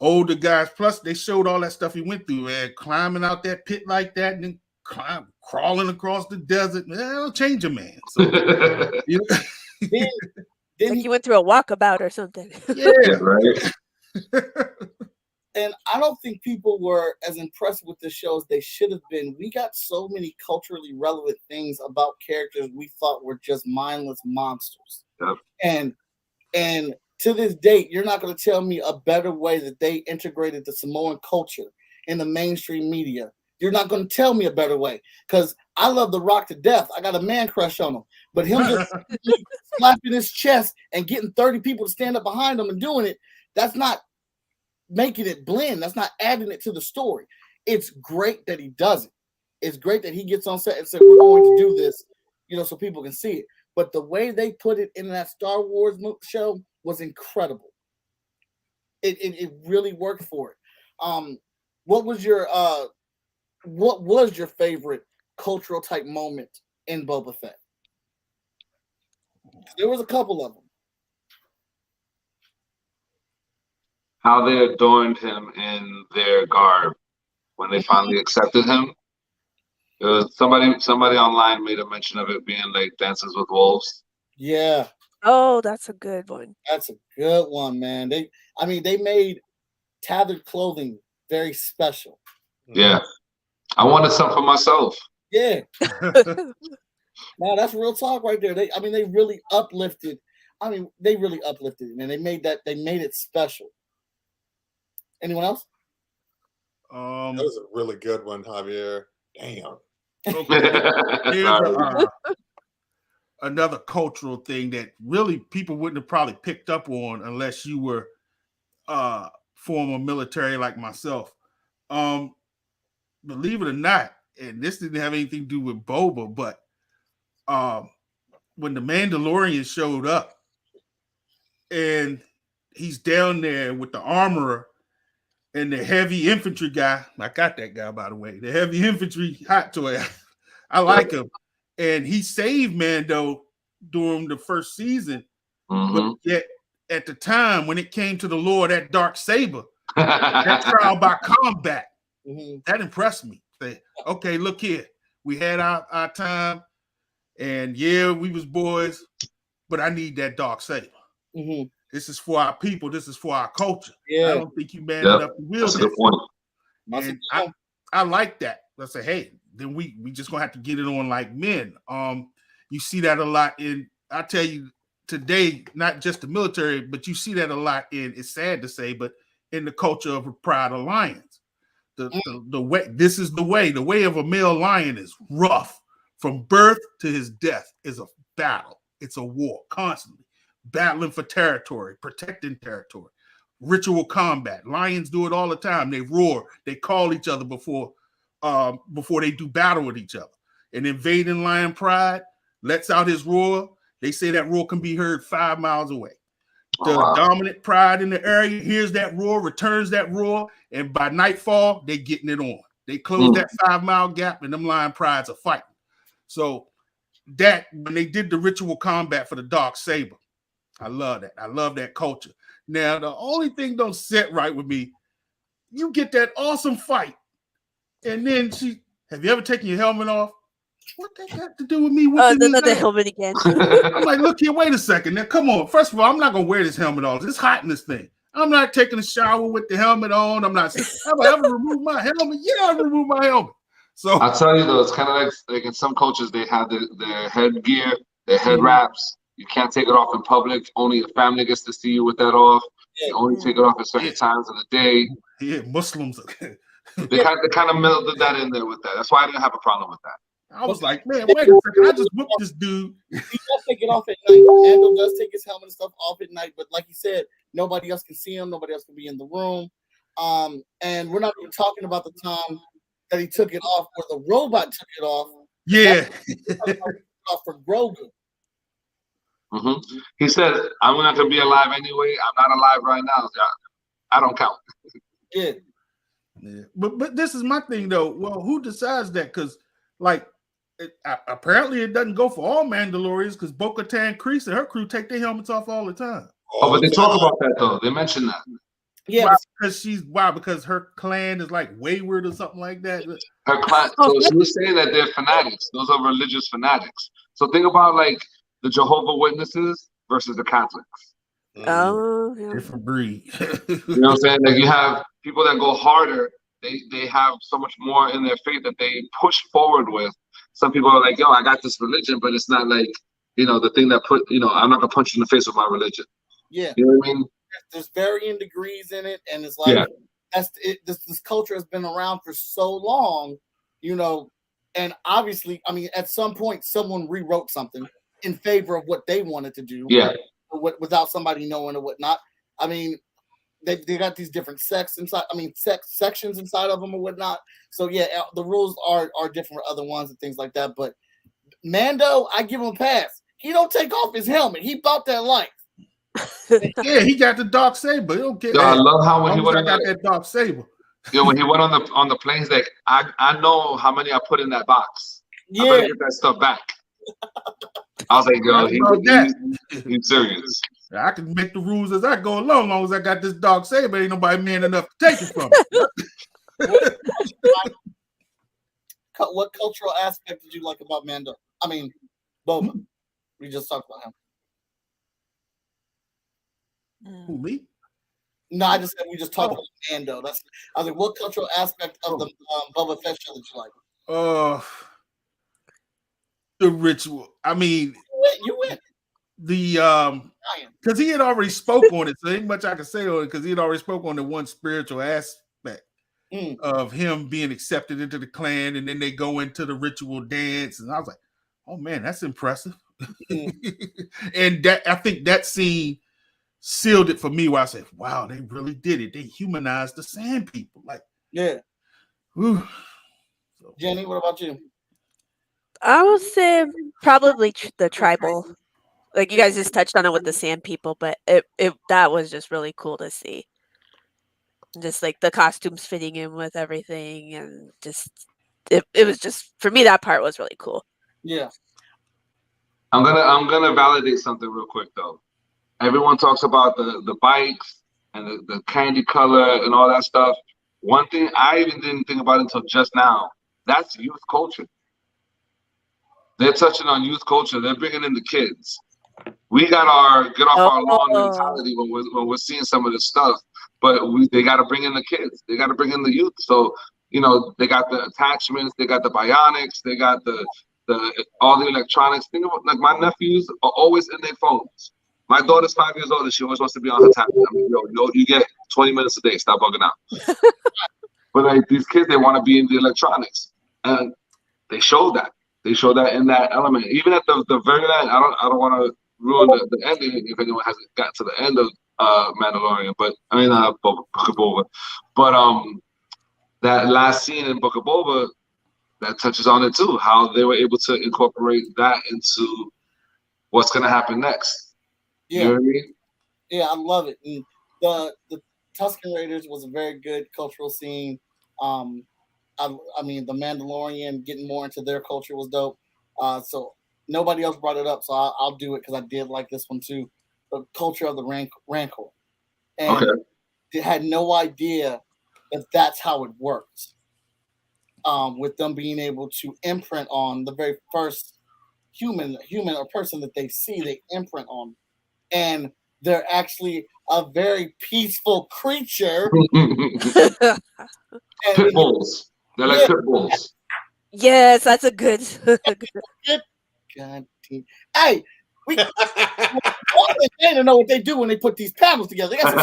Speaker 4: older guys, plus they showed all that stuff he went through, man, climbing out that pit like that and then crawling across the desert. Man, that'll change a man. So, you know,
Speaker 7: Then
Speaker 6: like he went through a walkabout or something.
Speaker 4: yeah,
Speaker 5: right.
Speaker 7: And I don't think people were as impressed with the show as they should have been. We got so many culturally relevant things about characters we thought were just mindless monsters.
Speaker 5: Yep.
Speaker 7: And to this date, you're not going to tell me a better way that they integrated the Samoan culture in the mainstream media. You're not going to tell me a better way, because I love The Rock to death. I got a man crush on him. But him just slapping his chest and getting 30 people to stand up behind him and doing it, that's not making it blend. That's not adding it to the story. It's great that he does it. It's great that he gets on set and said, we're going to do this, so people can see it. But the way they put it in that Star Wars show was incredible. It really worked for it. What was your favorite cultural type moment in Boba Fett? There was a couple of them.
Speaker 5: How they adorned him in their garb when they finally accepted him. It was somebody online made a mention of it being like Dances with Wolves.
Speaker 7: Yeah.
Speaker 6: Oh, that's a good one.
Speaker 7: That's a good one, man. They made tethered clothing very special.
Speaker 5: Yeah. I wanted some for myself.
Speaker 7: Yeah. No, that's real talk right there. They really uplifted. They really uplifted it, and they made it special. Anyone else?
Speaker 3: That was a really good one, Javier. Damn.
Speaker 4: Okay. Here's another cultural thing that really people wouldn't have probably picked up on unless you were former military like myself. Believe it or not, and this didn't have anything to do with Boba, but when the Mandalorian showed up and he's down there with the armorer and the heavy infantry guy, I got that guy, by the way, the heavy infantry hot toy. I like him. And he saved Mando during the first season.
Speaker 5: Mm-hmm.
Speaker 4: But yet, at the time, when it came to the Lord, that dark saber, that trial by combat, that impressed me. Say, okay, look here. We had our time, and yeah, we was boys, but I need that dark saber.
Speaker 7: Mm-hmm.
Speaker 4: This is for our people. This is for our culture.
Speaker 7: Yeah.
Speaker 4: I don't think you man enough to wield
Speaker 5: That's a good point.
Speaker 4: And I like that. I say, hey, then we just gonna have to get it on like men. You see that a lot in. I tell you today, not just the military, but you see that a lot in. It's sad to say, but in the culture of a pride of lions, the way this is the way of a male lion is rough. From birth to his death is a battle. It's a war constantly. Battling for territory, protecting territory, ritual combat. Lions do it all the time. They roar. They call each other before they do battle with each other. An invading lion pride lets out his roar. They say that roar can be heard 5 miles away. The dominant pride in the area hears that roar, returns that roar, and by nightfall, they're getting it on. They close that 5 mile gap, and them lion prides are fighting. So that when they did the ritual combat for the dark saber, I love that. I love that culture. Now, the only thing don't sit right with me, you get that awesome fight, and then have you ever taken your helmet off? What that got to do with me?
Speaker 6: The helmet again.
Speaker 4: I'm like, look here, wait a second. Now, come on. First of all, I'm not going to wear this helmet off. It's hot in this thing. I'm not taking a shower with the helmet on. I'm not saying, have I ever removed my helmet? Yeah, I removed my helmet. So
Speaker 5: I'll tell you though, it's kind of like in some cultures, they have their headgear, their head wraps. You can't take it off in public. Only your family gets to see you with that off. You only take it off at certain times of the day.
Speaker 4: Yeah, Muslims.
Speaker 5: They kind of melded that in there with that. That's why I didn't have a problem with that.
Speaker 4: I was like, man, wait a second. I just whipped this dude.
Speaker 7: He does take it off at night. Mando does take his helmet and stuff off at night, but like you said, nobody else can see him. Nobody else can be in the room. And we're not even talking about the time that he took it off, where the robot took it off.
Speaker 4: Yeah.
Speaker 7: Off for Grogu.
Speaker 5: Mm-hmm. He said, "I'm not gonna be alive anyway. I'm not alive right now. So I don't count."
Speaker 7: Yeah.
Speaker 4: Yeah. But this is my thing though. Well, who decides that? Because like apparently it doesn't go for all Mandalorians because Bo-Katan Kryze and her crew take their helmets off all the time.
Speaker 5: Oh, but they talk about that though. They mention that.
Speaker 7: Yeah,
Speaker 4: because her clan is like wayward or something like that.
Speaker 5: Her clan. So she was saying that they're fanatics. Those are religious fanatics. So think about like the Jehovah's Witnesses versus the Catholics.
Speaker 6: Oh, yeah.
Speaker 4: Different breed.
Speaker 5: You know what I'm saying? Like you have people that go harder. They have so much more in their faith that they push forward with. Some people are like, yo, I got this religion, but it's not like, the thing that I'm not gonna punch you in the face with my religion.
Speaker 7: Yeah.
Speaker 5: You know what I mean?
Speaker 7: There's varying degrees in it, and it's like that's it. This culture has been around for so long, and obviously, I mean, at some point, someone rewrote something in favor of what they wanted to do.
Speaker 5: Yeah.
Speaker 7: Without somebody knowing or whatnot. I mean, they got these different sections inside of them or whatnot. So yeah, the rules are different for other ones and things like that. But Mando, I give him a pass. He don't take off his helmet. He bought that life.
Speaker 4: Yeah, he got the dark saber.
Speaker 5: I love how when he went
Speaker 4: got that dark saber.
Speaker 5: When he went on the plane, he's like, I know how many I put in that box.
Speaker 7: Yeah.
Speaker 5: I better get that stuff back. I was like, yo, he's serious.
Speaker 4: I can make the rules as I go along, as long as I got this dark saber. Ain't nobody man enough to take it from me.
Speaker 7: What cultural aspect did you like about Mando? I mean, Boba. We just talked about him.
Speaker 4: Who, me?
Speaker 7: No, I just said we just talked about Mando. I was like, what cultural aspect of the Boba Fett show that you like?
Speaker 4: The ritual. I mean,
Speaker 7: you win.
Speaker 4: Because he had already spoke on it, so ain't much I can say on it because he had already spoke on the one spiritual aspect of him being accepted into the clan, and then they go into the ritual dance, and I was like, oh man, that's impressive. And that I think that scene sealed it for me where I said, wow, they really did it. They humanized the sand people. Like,
Speaker 7: yeah.
Speaker 4: Whew.
Speaker 7: Jenny, what about you?
Speaker 6: I would say probably the tribal. Like you guys just touched on it with the sand people, but that was just really cool to see. Just like the costumes fitting in with everything, and just it was just, for me, that part was really cool.
Speaker 7: Yeah.
Speaker 5: I'm gonna validate something real quick though. Everyone talks about the bikes and the candy color and all that stuff. One thing I even didn't think about until just now, that's youth culture. They're touching on youth culture. They're bringing in the kids. We got our get off our lawn mentality when we're seeing some of this stuff, but they got to bring in the kids. They got to bring in the youth. So they got the attachments, they got the bionics, they got the all the electronics. Think about, like, my nephews are always in their phones. My daughter's 5 years old and she always wants to be on her tablet. I mean, you get 20 minutes a day. Stop bugging out. But like these kids, they want to be in the electronics, and they show that. They show that in that element. Even at the very end, I don't want to ruin the ending if anyone hasn't got to the end of Mandalorian. But I mean, Book of Boba. But that last scene in Book of Boba that touches on it too. How they were able to incorporate that into what's going to happen next.
Speaker 7: Yeah.
Speaker 5: You know what I mean?
Speaker 7: Yeah, I love it. And the Tusken Raiders was a very good cultural scene. I mean, the Mandalorian getting more into their culture was dope. So nobody else brought it up, so I'll do it because I did like this one too. The culture of the Rancor, and they had no idea if that's how it works. With them being able to imprint on the very first human or person that they see, they imprint on, and they're actually a very peaceful creature.
Speaker 5: Pit bulls. They're like pit bulls.
Speaker 6: Yes, that's a good.
Speaker 7: God damn. Hey, we to know what they do when they put these panels together. That's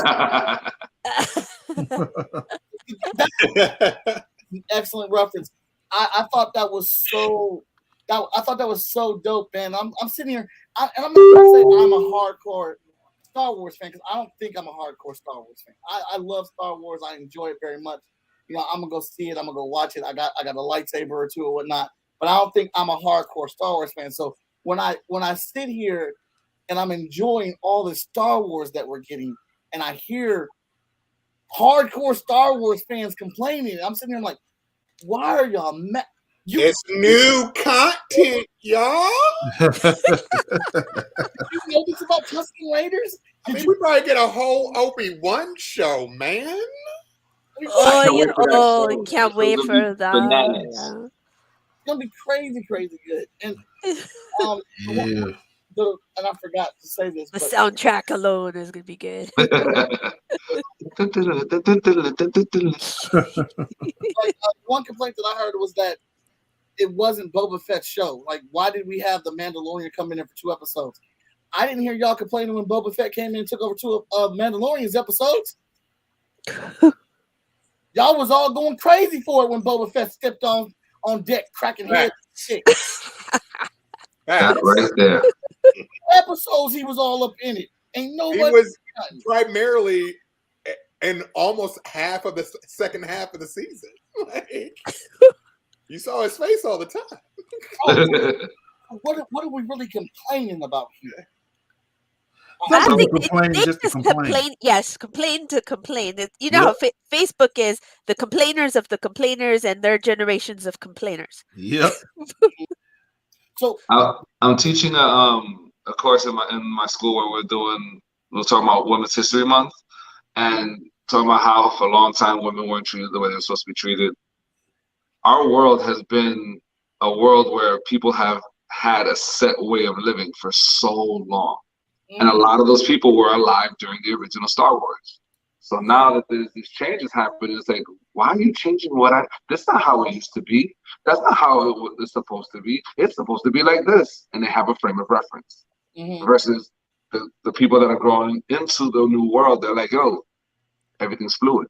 Speaker 7: an excellent reference. I thought that was so. I thought that was so dope, man. I'm sitting here, and I'm not gonna say I'm a hardcore Star Wars fan because I don't think I'm a hardcore Star Wars fan. I love Star Wars. I enjoy it very much. I'm gonna go see it. I'm gonna go watch it. I got a lightsaber or two or whatnot, but I don't think I'm a hardcore Star Wars fan. So when I sit here and I'm enjoying all the Star Wars that we're getting, and I hear hardcore Star Wars fans complaining. I'm sitting there like, why are y'all mad?
Speaker 3: It's new content, y'all.
Speaker 7: You know this about Tusken Raiders?
Speaker 3: I mean, we probably get a whole Obi-Wan show, man.
Speaker 6: Can't wait for that.
Speaker 5: Bananas.
Speaker 6: Yeah.
Speaker 7: It's gonna be crazy good. And
Speaker 4: Yeah.
Speaker 7: and I forgot to say this.
Speaker 6: The
Speaker 7: but
Speaker 6: soundtrack alone is gonna be good.
Speaker 7: one complaint that I heard was that it wasn't Boba Fett's show. Like, why did we have the Mandalorian come in there for 2 episodes? I didn't hear y'all complaining when Boba Fett came in and took over 2 of Mandalorian's episodes. Y'all was all going crazy for it when Boba Fett stepped on deck, cracking heads.
Speaker 5: That right there.
Speaker 7: Episodes he was all up in it. Ain't nobody.
Speaker 3: He was primarily in almost half of the second half of the season. Like, you saw his face all the time.
Speaker 7: What are we really complaining about here?
Speaker 6: I
Speaker 4: Some
Speaker 6: think
Speaker 4: complain
Speaker 6: they
Speaker 4: just to complain.
Speaker 6: Yes, complain to complain. You know how Facebook is the complainers of the complainers and their generations of complainers.
Speaker 4: Yep.
Speaker 7: So
Speaker 5: I'm teaching a course in my school where we're talking about Women's History Month and talking about how for a long time women weren't treated the way they were supposed to be treated. Our world has been a world where people have had a set way of living for so long. And a lot of those people were alive during the original Star Wars. So now that there's these changes happening, it's like, why are you changing that's not how it used to be. That's not how it's supposed to be. It's supposed to be like this. And they have a frame of reference. Versus the people that are growing into the new world, they're like, yo, everything's fluid.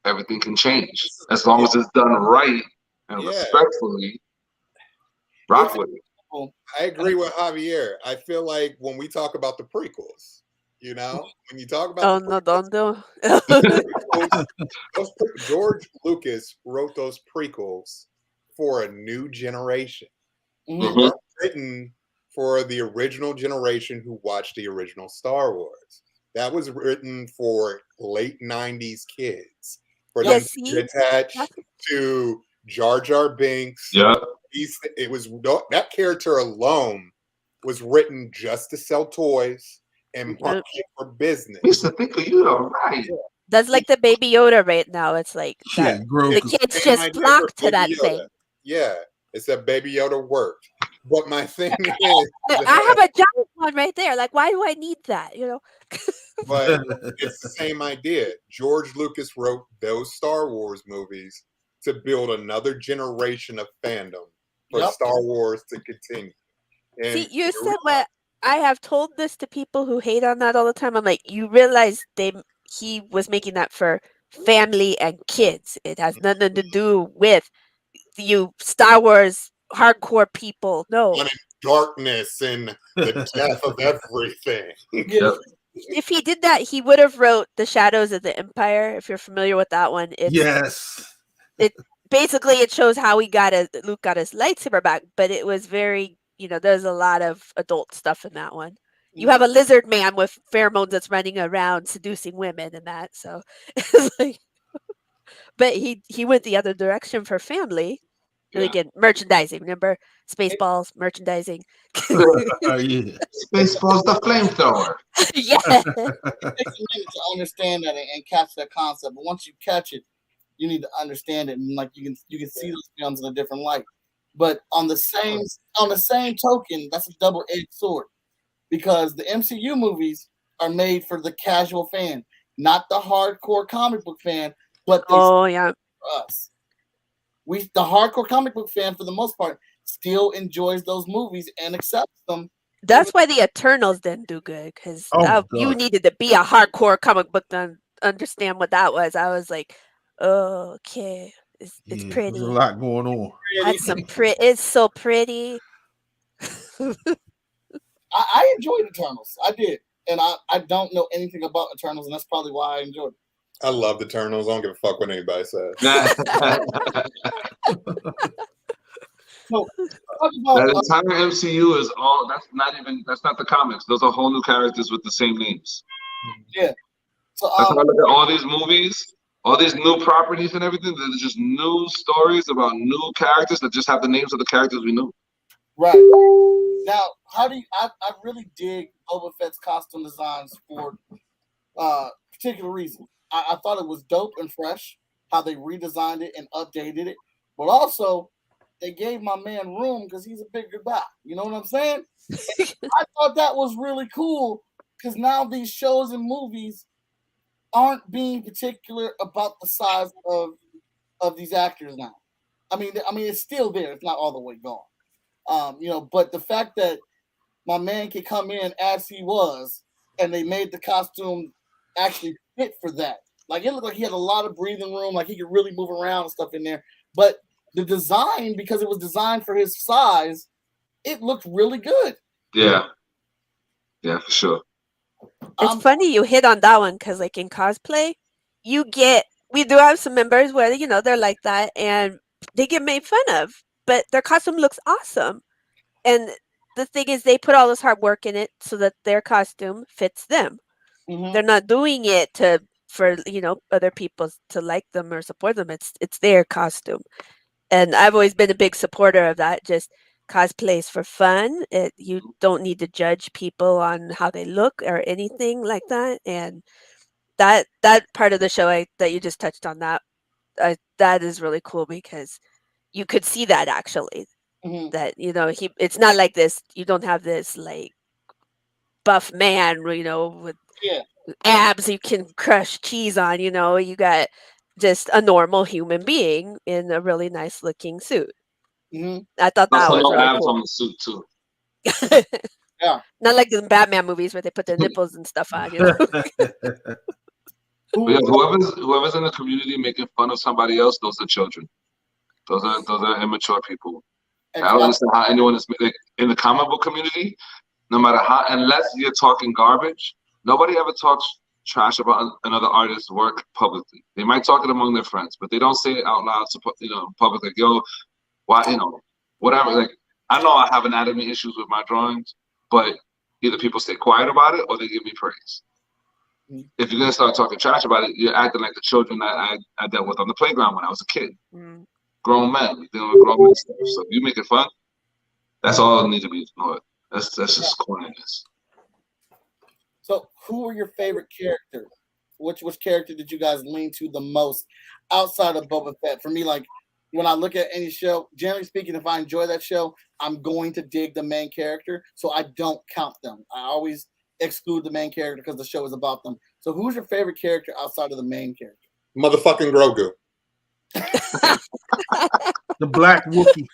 Speaker 5: Everything can change. As long as it's done right and respectfully, rock with it.
Speaker 3: I agree with Javier. I feel like when we talk about the prequels, when you talk about George Lucas wrote those prequels for a new generation. They were written for the original generation who watched the original Star Wars. That was written for late 90s kids. For them to be attached to Jar Jar Binks.
Speaker 5: Yeah.
Speaker 3: That character alone was written just to sell toys and market for business.
Speaker 5: I used to think of you, all right.
Speaker 6: That's like the Baby Yoda right now. It's like the kids just flock to that thing.
Speaker 3: Yeah, it's a Baby Yoda worked. But my thing is,
Speaker 6: I have a giant one right there. Like, why do I need that?
Speaker 3: But it's the same idea. George Lucas wrote those Star Wars movies to build another generation of fandom for Star Wars to continue. And
Speaker 6: see, you said what I have told this to people who hate on that all the time. I'm like, you realize he was making that for family and kids. It has nothing to do with you Star Wars hardcore people. No.
Speaker 3: Darkness and the death of everything.
Speaker 6: If he did that, he would have wrote The Shadows of the Empire, if you're familiar with that one. It basically it shows how Luke got his lightsaber back, but it was very, there's a lot of adult stuff in that one. You have a lizard man with pheromones that's running around seducing women and that, so it's like, but he went the other direction for family. And again, merchandising. Remember Spaceballs merchandising.
Speaker 5: Spaceballs, the flamethrower.
Speaker 6: Yeah.
Speaker 7: It takes a minute to understand that and catch that concept, but once you catch it, you need to understand it, and like you can see those films in a different light. But on the same token, that's a double-edged sword, because the MCU movies are made for the casual fan, not the hardcore comic book fan. But for us, the hardcore comic book fan, for the most part, still enjoys those movies and accepts them.
Speaker 6: That's why the Eternals didn't do good, because you needed to be a hardcore comic book to understand what that was. I was like, oh, okay, it's pretty.
Speaker 4: There's a lot going on.
Speaker 6: That's it's so pretty.
Speaker 7: I enjoyed Eternals. I did, and I don't know anything about Eternals, and that's probably why I enjoyed it.
Speaker 3: I love the Eternals. I don't give a fuck what anybody says.
Speaker 7: So, talk about,
Speaker 5: That entire MCU is all. That's not the comics. Those are whole new characters with the same names.
Speaker 7: yeah. So
Speaker 5: That's how I look at all these movies, all these new properties and everything. They're just new stories about new characters that just have the names of the characters we knew.
Speaker 7: right now, how do you? I really dig Boba Fett's costume designs for particular reason. I thought it was dope and fresh how they redesigned it and updated it, but also they gave my man room because he's a bigger guy. You know what I'm saying? I thought that was really cool because now these shows and movies aren't being particular about the size of these actors now. I mean, it's still there. It's not all the way gone. But the fact that my man could come in as he was, and they made the costume actually fit for that. Like, it looked like he had a lot of breathing room, like he could really move around and stuff in there. But the design, because it was designed for his size, it looked really good.
Speaker 5: Yeah, for sure.
Speaker 6: It's funny you hit on that one because, like, in cosplay, we do have some members where, they're like that and they get made fun of, but their costume looks awesome. And the thing is, they put all this hard work in it so that their costume fits them.
Speaker 7: Mhm.
Speaker 6: They're not doing it for other people to like them or support them. It's their costume. And I've always been a big supporter of that. Just cosplays for fun. You don't need to judge people on how they look or anything like that. And that part of the show that you just touched on, that is really cool because you could see that actually.
Speaker 7: Mhm.
Speaker 6: That it's not like this. You don't have this like buff man, with
Speaker 7: Yeah.
Speaker 6: abs you can crush cheese on. You got just a normal human being in a really nice looking suit.
Speaker 7: Mhm.
Speaker 6: I thought that
Speaker 5: Also,
Speaker 6: was
Speaker 5: no
Speaker 6: really
Speaker 5: abs
Speaker 6: cool.
Speaker 5: on the suit too.
Speaker 7: Yeah.
Speaker 6: Not like the Batman movies where they put their nipples and stuff on.
Speaker 5: But yeah, whoever's in the community making fun of somebody else, those are children. Those are immature people. I don't understand how anyone is like, in the comic book community. No matter how, unless you're talking garbage, nobody ever talks trash about another artist's work publicly. They might talk it among their friends, but they don't say it out loud to public. Like, yo, why, whatever. Like, I know I have anatomy issues with my drawings, but either people stay quiet about it or they give me praise. If you're gonna start talking trash about it, you're acting like the children that I dealt with on the playground when I was a kid. Grown men, dealing with grown men stuff. So if you make it fun, that's all that needs to be ignored. That's just corniness.
Speaker 7: So, who are your favorite characters? Which character did you guys lean to the most outside of Boba Fett? For me, like, when I look at any show, generally speaking, if I enjoy that show, I'm going to dig the main character, so I don't count them. I always exclude the main character because the show is about them. So, who's your favorite character outside of the main character?
Speaker 3: Motherfucking Grogu.
Speaker 4: The Black Wookiee.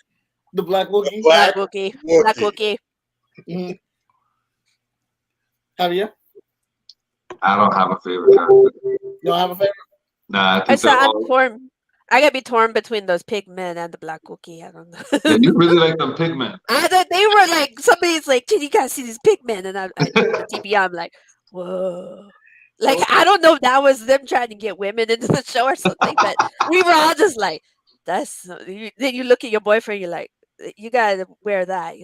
Speaker 7: The Black Wookiee?
Speaker 6: Black Wookiee. Black Wookiee.
Speaker 7: Mm-hmm. Javier?
Speaker 5: I don't have a favorite character.
Speaker 7: You don't have a favorite?
Speaker 5: Nah, I think
Speaker 6: I'm torn. I gotta be torn between those pigmen and the Black Wookiee. I don't know.
Speaker 5: Yeah, you really like them pigmen.
Speaker 6: I thought they were like, somebody's like, "Can you guys see these pigmen?" And I TBI, I'm like, whoa. Like, I don't know if that was them trying to get women into the show or something, but we were all just like, then you look at your boyfriend, you're like, you gotta wear that,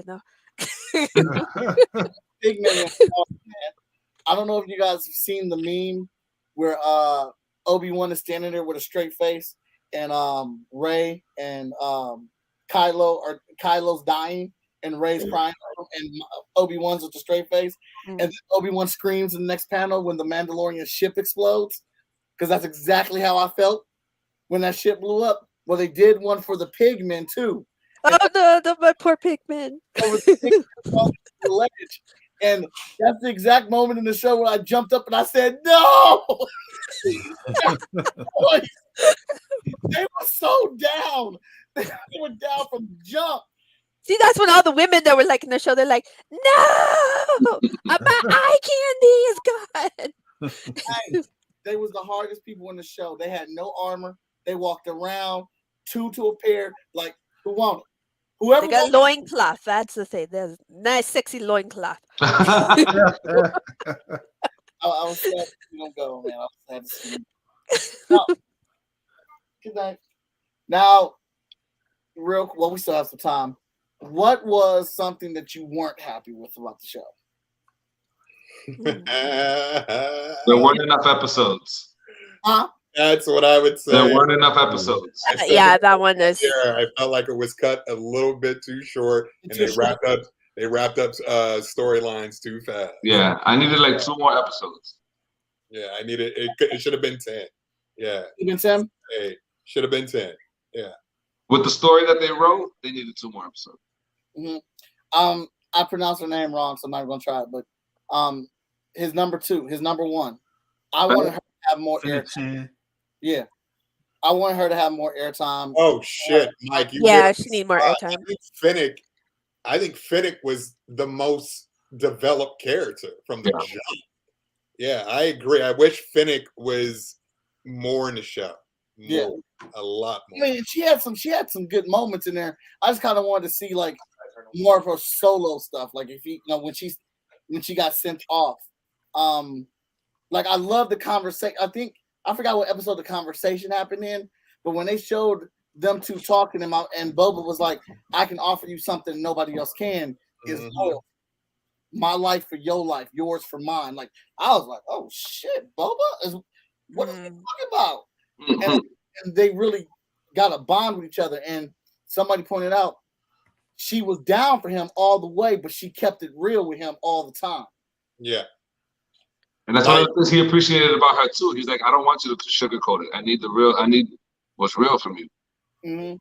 Speaker 7: Pigmen. I don't know if you guys have seen the meme where Obi-Wan is standing there with a straight face, and Rey and Kylo's dying, and Rey's crying, and Obi-Wan's with a straight face, and then Obi-Wan screams in the next panel when the Mandalorian ship explodes, because that's exactly how I felt when that ship blew up. Well, they did one for the pigmen too.
Speaker 6: Oh no, my poor pigmen.
Speaker 7: And that's the exact moment in the show where I jumped up and I said, "No!" They were so down. They were down from the jump.
Speaker 6: See, that's when all the women that were like in the show, they're like, "No, my eye candy is gone."
Speaker 7: They was the hardest people in the show. They had no armor. They walked around two to a pair. Like, who wanted? Whoever
Speaker 6: they got loincloth. That's the thing. There's nice, sexy loincloth.
Speaker 7: I was sad you don't go, man. I was sad to see you. Good night. Now, we still have some time. what was something that you weren't happy with about the show?
Speaker 5: There weren't enough episodes.
Speaker 7: Huh?
Speaker 3: That's what I would say.
Speaker 5: There weren't enough episodes.
Speaker 6: Yeah, that one is.
Speaker 3: Yeah, I felt like it was cut a little bit too short, and they wrapped up storylines too fast.
Speaker 5: Yeah, I needed like 2 more episodes.
Speaker 3: Yeah, I needed it. It should have been 10. Yeah,
Speaker 7: Even 10?
Speaker 3: hey, should have been 10. Yeah.
Speaker 5: With the story that they wrote, they needed 2 more episodes.
Speaker 7: Mm-hmm. I pronounced her name wrong, so I'm not gonna try it. But his number 2, his number 1. I wanted her to have more airtime. Yeah, I wanted her to have more airtime.
Speaker 3: Oh shit, Mike!
Speaker 6: She need more airtime.
Speaker 3: I think Fennec was the most developed character from the jump. Yeah, I agree. I wish Fennec was more in the show. More, a lot more.
Speaker 7: I mean, she had some good moments in there. I just kind of wanted to see like more of her solo stuff. Like if when she got sent off. Like I love the conversation. I forgot what episode the conversation happened in, but when they showed them two talking and Boba was like, I can offer you something nobody else can, is loyal. My life for your life, yours for mine. Like I was like, oh shit, Boba is what are you talking about? And they really got a bond with each other. And somebody pointed out she was down for him all the way, but she kept it real with him all the time.
Speaker 3: Yeah.
Speaker 5: And that's one of the things he appreciated about her too. He's like, I don't want you to sugarcoat it. I need what's real from you.
Speaker 7: Mm-hmm.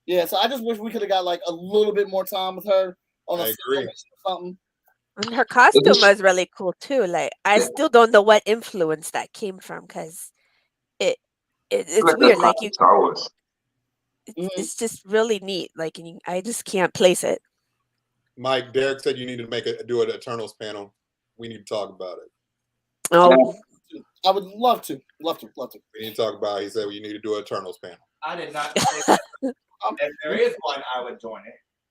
Speaker 7: Yeah, so I just wish we could have got like a little bit more time with her on a or something.
Speaker 6: And her costume was really cool too. Like I still don't know what influence that came from because it's like weird. Like
Speaker 5: Star Wars.
Speaker 6: It's just really neat. Like I just can't place it.
Speaker 3: Mike, Derek said you need to do an Eternals panel. We need to talk about it.
Speaker 6: Oh,
Speaker 7: I would love to.
Speaker 3: We need to talk about it. He said you need to do an Eternals panel.
Speaker 8: I did not say that. If there is one, I would join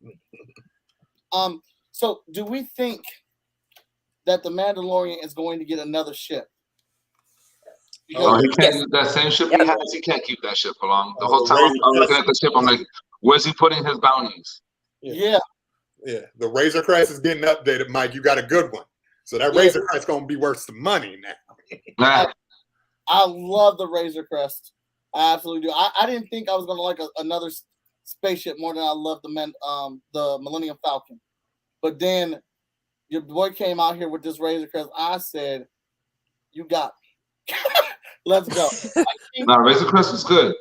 Speaker 8: it.
Speaker 7: So do we think that the Mandalorian is going to get another ship?
Speaker 5: He can't. That same ship he has, he can't keep that ship for long. The whole time I'm looking at the ship, I'm like, where's he putting his bounties?
Speaker 7: Yeah.
Speaker 3: The Razor Crest is getting updated, Mike. You got a good one. So that Razor Crest is going to be worth some money now.
Speaker 7: I love the Razor Crest. I absolutely do. I didn't think I was going to like another spaceship more than I love the Millennium Falcon. But then your boy came out here with this Razor Crest. I said, you got me. Let's go.
Speaker 5: Razor Crest is good.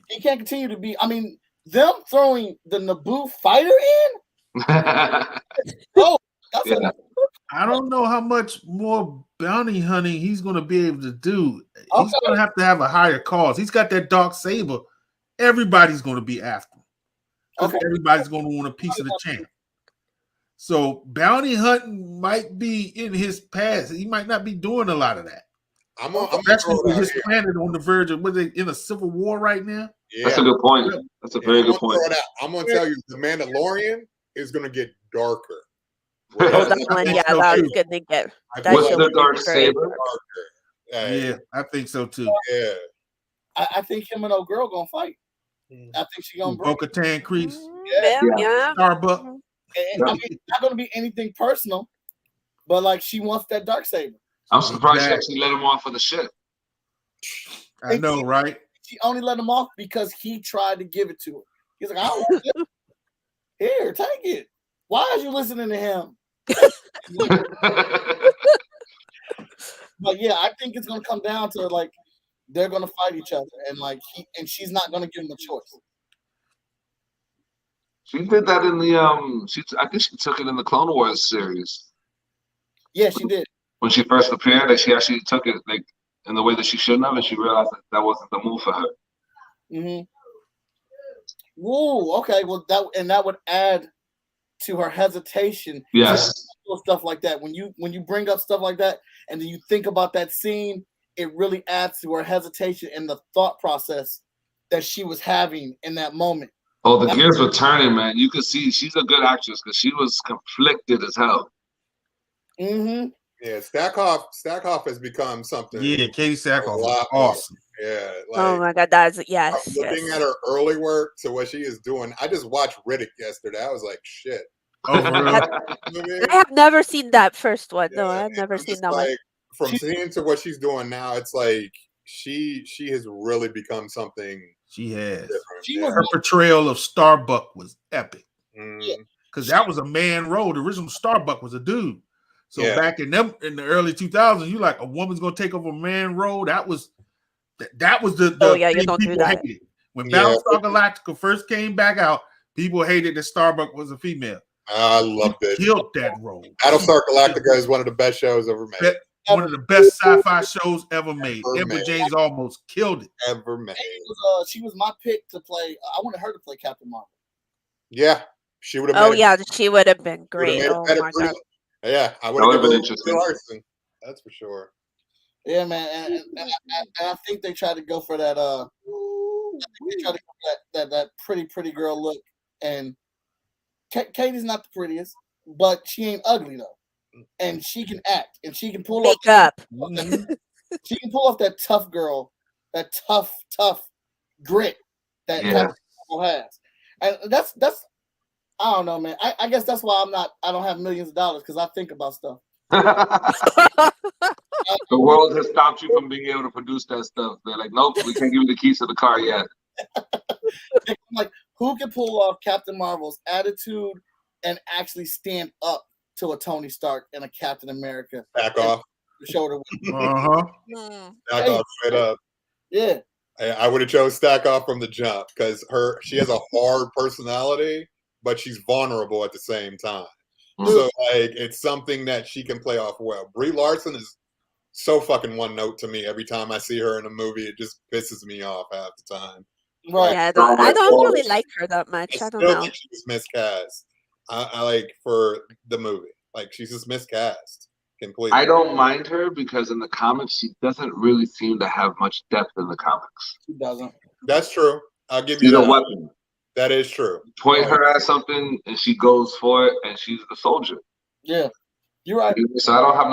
Speaker 7: He can't continue to be. I mean, them throwing the Naboo fighter in?
Speaker 4: I don't know how much more bounty hunting he's going to be able to do. He's going to have a higher cause. He's got that dark saber. Everybody's going to be after him. Because everybody's going to want a piece of the champ. So bounty hunting might be in his past. He might not be doing a lot of that. Especially with his planet on the verge of, they in a civil war right now?
Speaker 3: Yeah.
Speaker 5: That's a good point. That's a very good point.
Speaker 3: I'm going to tell you, the Mandalorian is going to get darker.
Speaker 6: That was good to get.
Speaker 5: What's the dark saber?
Speaker 4: Yeah, I think so too.
Speaker 3: Yeah.
Speaker 7: I think him and old girl going to fight. I think she's going to break.
Speaker 4: Bo-Katan Crease.
Speaker 6: Yeah.
Speaker 4: Starbuck.
Speaker 7: I mean, it's not going to be anything personal, but like she wants that dark saber.
Speaker 5: I'm surprised she actually let him off of the ship.
Speaker 4: I know, right?
Speaker 7: She only let him off because he tried to give it to her. He's like, I don't want it. Here, take it. Why are you listening to him? But yeah, I think it's gonna come down to like they're gonna fight each other, and like she's not gonna give him a choice.
Speaker 5: She did that in the I think she took it in the Clone Wars series.
Speaker 7: Yeah, she did.
Speaker 5: When she first appeared, that she actually took it like in the way that she shouldn't have, and she realized that wasn't the move for her.
Speaker 7: Mm-hmm. Whoa. Okay. Well, that would add to her hesitation.
Speaker 5: Yes.
Speaker 7: Stuff like that. When you bring up stuff like that, and then you think about that scene, it really adds to her hesitation and the thought process that she was having in that moment.
Speaker 5: Oh, the gears were turning, man. You could see she's a good actress because she was conflicted as hell.
Speaker 7: Mm-hmm.
Speaker 3: Yeah, Stackhoff has become something.
Speaker 4: Yeah, Katie Sackhoff, awesome.
Speaker 3: Yeah.
Speaker 6: Oh my God, yes.
Speaker 3: I'm looking at her early work to what she is doing. I just watched Riddick yesterday. I was like, shit.
Speaker 4: Oh, for real?
Speaker 6: I have never seen that first one. No, I've never seen that one.
Speaker 3: From seeing to what she's doing now, it's like she has really become something.
Speaker 4: She has.
Speaker 3: Different.
Speaker 4: Her portrayal of Starbuck was epic.
Speaker 3: Mm.
Speaker 4: Because that was a man role. The original Starbuck was a dude. So back in the early 2000s, you like a woman's gonna take over a man role. That was the
Speaker 6: you don't do that.
Speaker 4: hated. When Battlestar Galactica first came back out, people hated that Starbuck was a female.
Speaker 3: I loved it.
Speaker 4: Killed that role.
Speaker 3: Battlestar Galactica is one of the best shows ever made.
Speaker 4: One of the best sci-fi shows ever made. Edward James almost killed it.
Speaker 3: Ever made.
Speaker 7: She was my pick to play. I wanted her to play Captain Marvel.
Speaker 3: Yeah, she would have.
Speaker 6: Oh yeah, she would have been great. Oh my God.
Speaker 3: Yeah, I would have been interesting. Larson. That's for sure.
Speaker 7: Yeah, man, and I think they tried to go for that. They tried to go for that pretty girl look, and Katie's not the prettiest, but she ain't ugly though, and she can act, and she can pull
Speaker 6: makeup.
Speaker 7: She can pull off that tough girl, that tough grit that girl has, and that's. I don't know, man. I guess that's why I don't have millions of dollars, because I think about stuff.
Speaker 5: The world has stopped you from being able to produce that stuff. They're like, nope, we can't give you the keys to the car yet.
Speaker 7: Like, who can pull off Captain Marvel's attitude and actually stand up to a Tony Stark and a Captain America?
Speaker 3: Back off.
Speaker 7: The shoulder.
Speaker 3: Back off straight up.
Speaker 7: Yeah.
Speaker 3: I would have chose Stack Off from the jump, because she has a hard personality, but she's vulnerable at the same time. So like, it's something that she can play off well. Brie Larson is so fucking one note to me. Every time I see her in a movie, it just pisses me off half the time.
Speaker 7: Right.
Speaker 6: Yeah, I don't really like her that much. I don't know.
Speaker 3: Think she was miscast. I like for the movie. Like, she's just miscast completely.
Speaker 5: I don't mind her because in the comics she doesn't really seem to have much depth in the comics.
Speaker 7: She doesn't.
Speaker 3: That's true. I'll give you
Speaker 5: She's
Speaker 3: that.
Speaker 5: a weapon.
Speaker 3: That is true.
Speaker 5: Point her at something and she goes for it, and she's the soldier.
Speaker 7: Yeah, you're right.
Speaker 5: So I don't have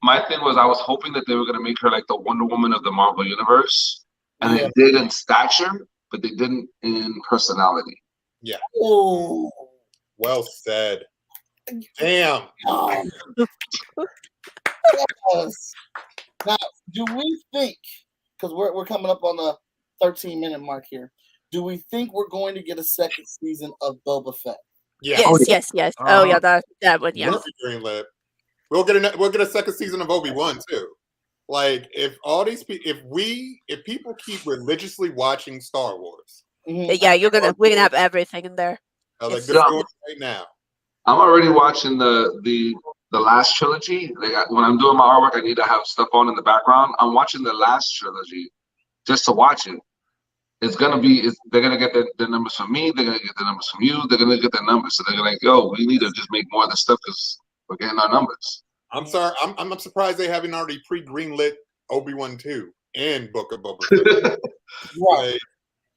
Speaker 5: my thing was I was hoping that they were going to make her like the Wonder Woman of the Marvel Universe, and they did in stature, but they didn't in personality.
Speaker 3: Yeah.
Speaker 7: Oh,
Speaker 3: well said. Damn.
Speaker 7: Yes. Now, do we think, because we're coming up on the 13-minute mark here, do we think we're going to get a second season of Boba Fett?
Speaker 3: Yeah.
Speaker 6: Yes. Oh yeah, that one. Yes.
Speaker 3: Greenlit. We'll get a second season of Obi-Wan too. Like, if all these people, if people keep religiously watching Star Wars,
Speaker 6: yeah, we're gonna have everything in there.
Speaker 3: Like they're doing right now.
Speaker 5: I'm already watching the last trilogy. Like, when I'm doing my artwork, I need to have stuff on in the background. I'm watching the last trilogy just to watch it. They're gonna get the numbers from me. They're gonna get the numbers from you. They're gonna get their numbers. So they're like, yo, we need to just make more of this stuff because we're getting our numbers.
Speaker 3: I'm sorry. I'm surprised they haven't already pre-greenlit Obi-Wan 2 and Book of Boba Fett.
Speaker 7: Right.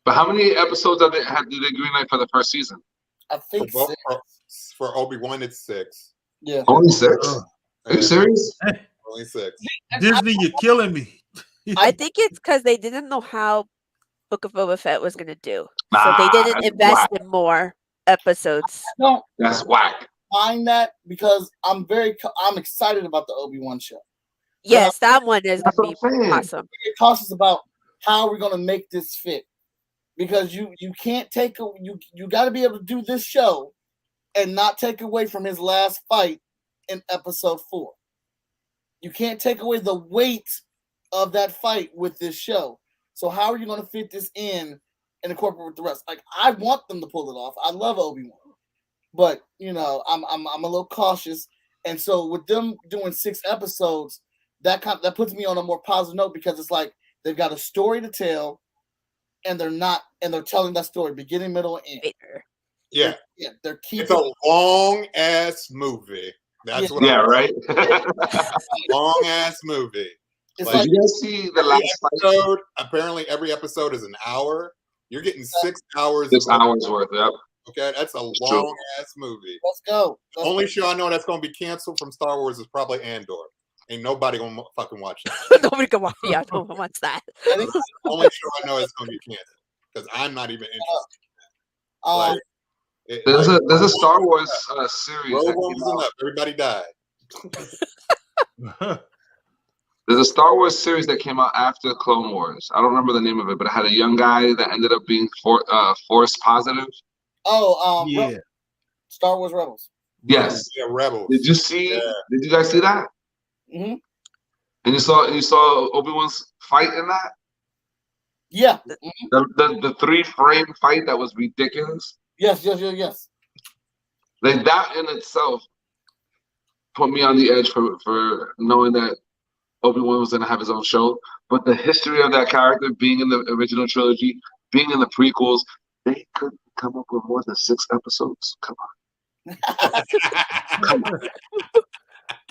Speaker 5: But how many episodes did they greenlight for the first season?
Speaker 7: I think
Speaker 3: for Obi-Wan, it's 6.
Speaker 7: Yeah.
Speaker 5: Only 6? Are you serious?
Speaker 3: Only 6.
Speaker 4: Disney, you're killing me.
Speaker 6: I think it's because they didn't know how Book of Boba Fett was going to do. So they didn't invest in more episodes.
Speaker 5: That's whack.
Speaker 7: Mind that, because I'm excited about the Obi-Wan show.
Speaker 6: Yes, that one is going to be awesome.
Speaker 7: It cautious about how we're going to make this fit, because you can't you got to be able to do this show and not take away from his last fight in episode 4. You can't take away the weight of that fight with this show. So how are you going to fit this in and incorporate with the rest? Like, I want them to pull it off. I love Obi-Wan, but I'm a little cautious. And so with them doing 6 episodes, that puts me on a more positive note, because it's like they've got a story to tell, and they're telling that story beginning, middle, and end.
Speaker 3: Yeah.
Speaker 7: They're keeping.
Speaker 3: It's a long ass movie. That's what.
Speaker 5: Yeah, right.
Speaker 3: Long ass movie.
Speaker 5: Did you guys see the last
Speaker 3: episode? Apparently, every episode is an hour. You're getting 6 hours.
Speaker 5: 6 hours worth. Yep.
Speaker 3: Okay, that's a long ass movie.
Speaker 7: Let's go.
Speaker 3: Only show I know that's going to be canceled from Star Wars is probably Andor. Ain't nobody gonna fucking watch that.
Speaker 6: Nobody can watch. Yeah, no one wants that.
Speaker 3: I think the only show I know is gonna get canceled because I'm not even interested.
Speaker 5: There's a Star Wars series.
Speaker 3: Rogue One was enough. Everybody died.
Speaker 5: There's a Star Wars series that came out after Clone Wars. I don't remember the name of it, but it had a young guy that ended up being force positive.
Speaker 7: Yeah. Star Wars Rebels.
Speaker 5: Yes.
Speaker 3: Yeah, Rebels.
Speaker 5: Did you see? Yeah. Did you guys see that?
Speaker 7: Mm-hmm.
Speaker 5: And you saw Obi-Wan's fight in that?
Speaker 7: Yeah.
Speaker 5: Mm-hmm. The 3-frame fight that was ridiculous.
Speaker 7: Yes.
Speaker 5: Like that in itself put me on the edge for knowing that Obi-Wan was going to have his own show. But the history of that character being in the original trilogy, being in the prequels, they couldn't come up with more than 6 episodes. Come on. Come on.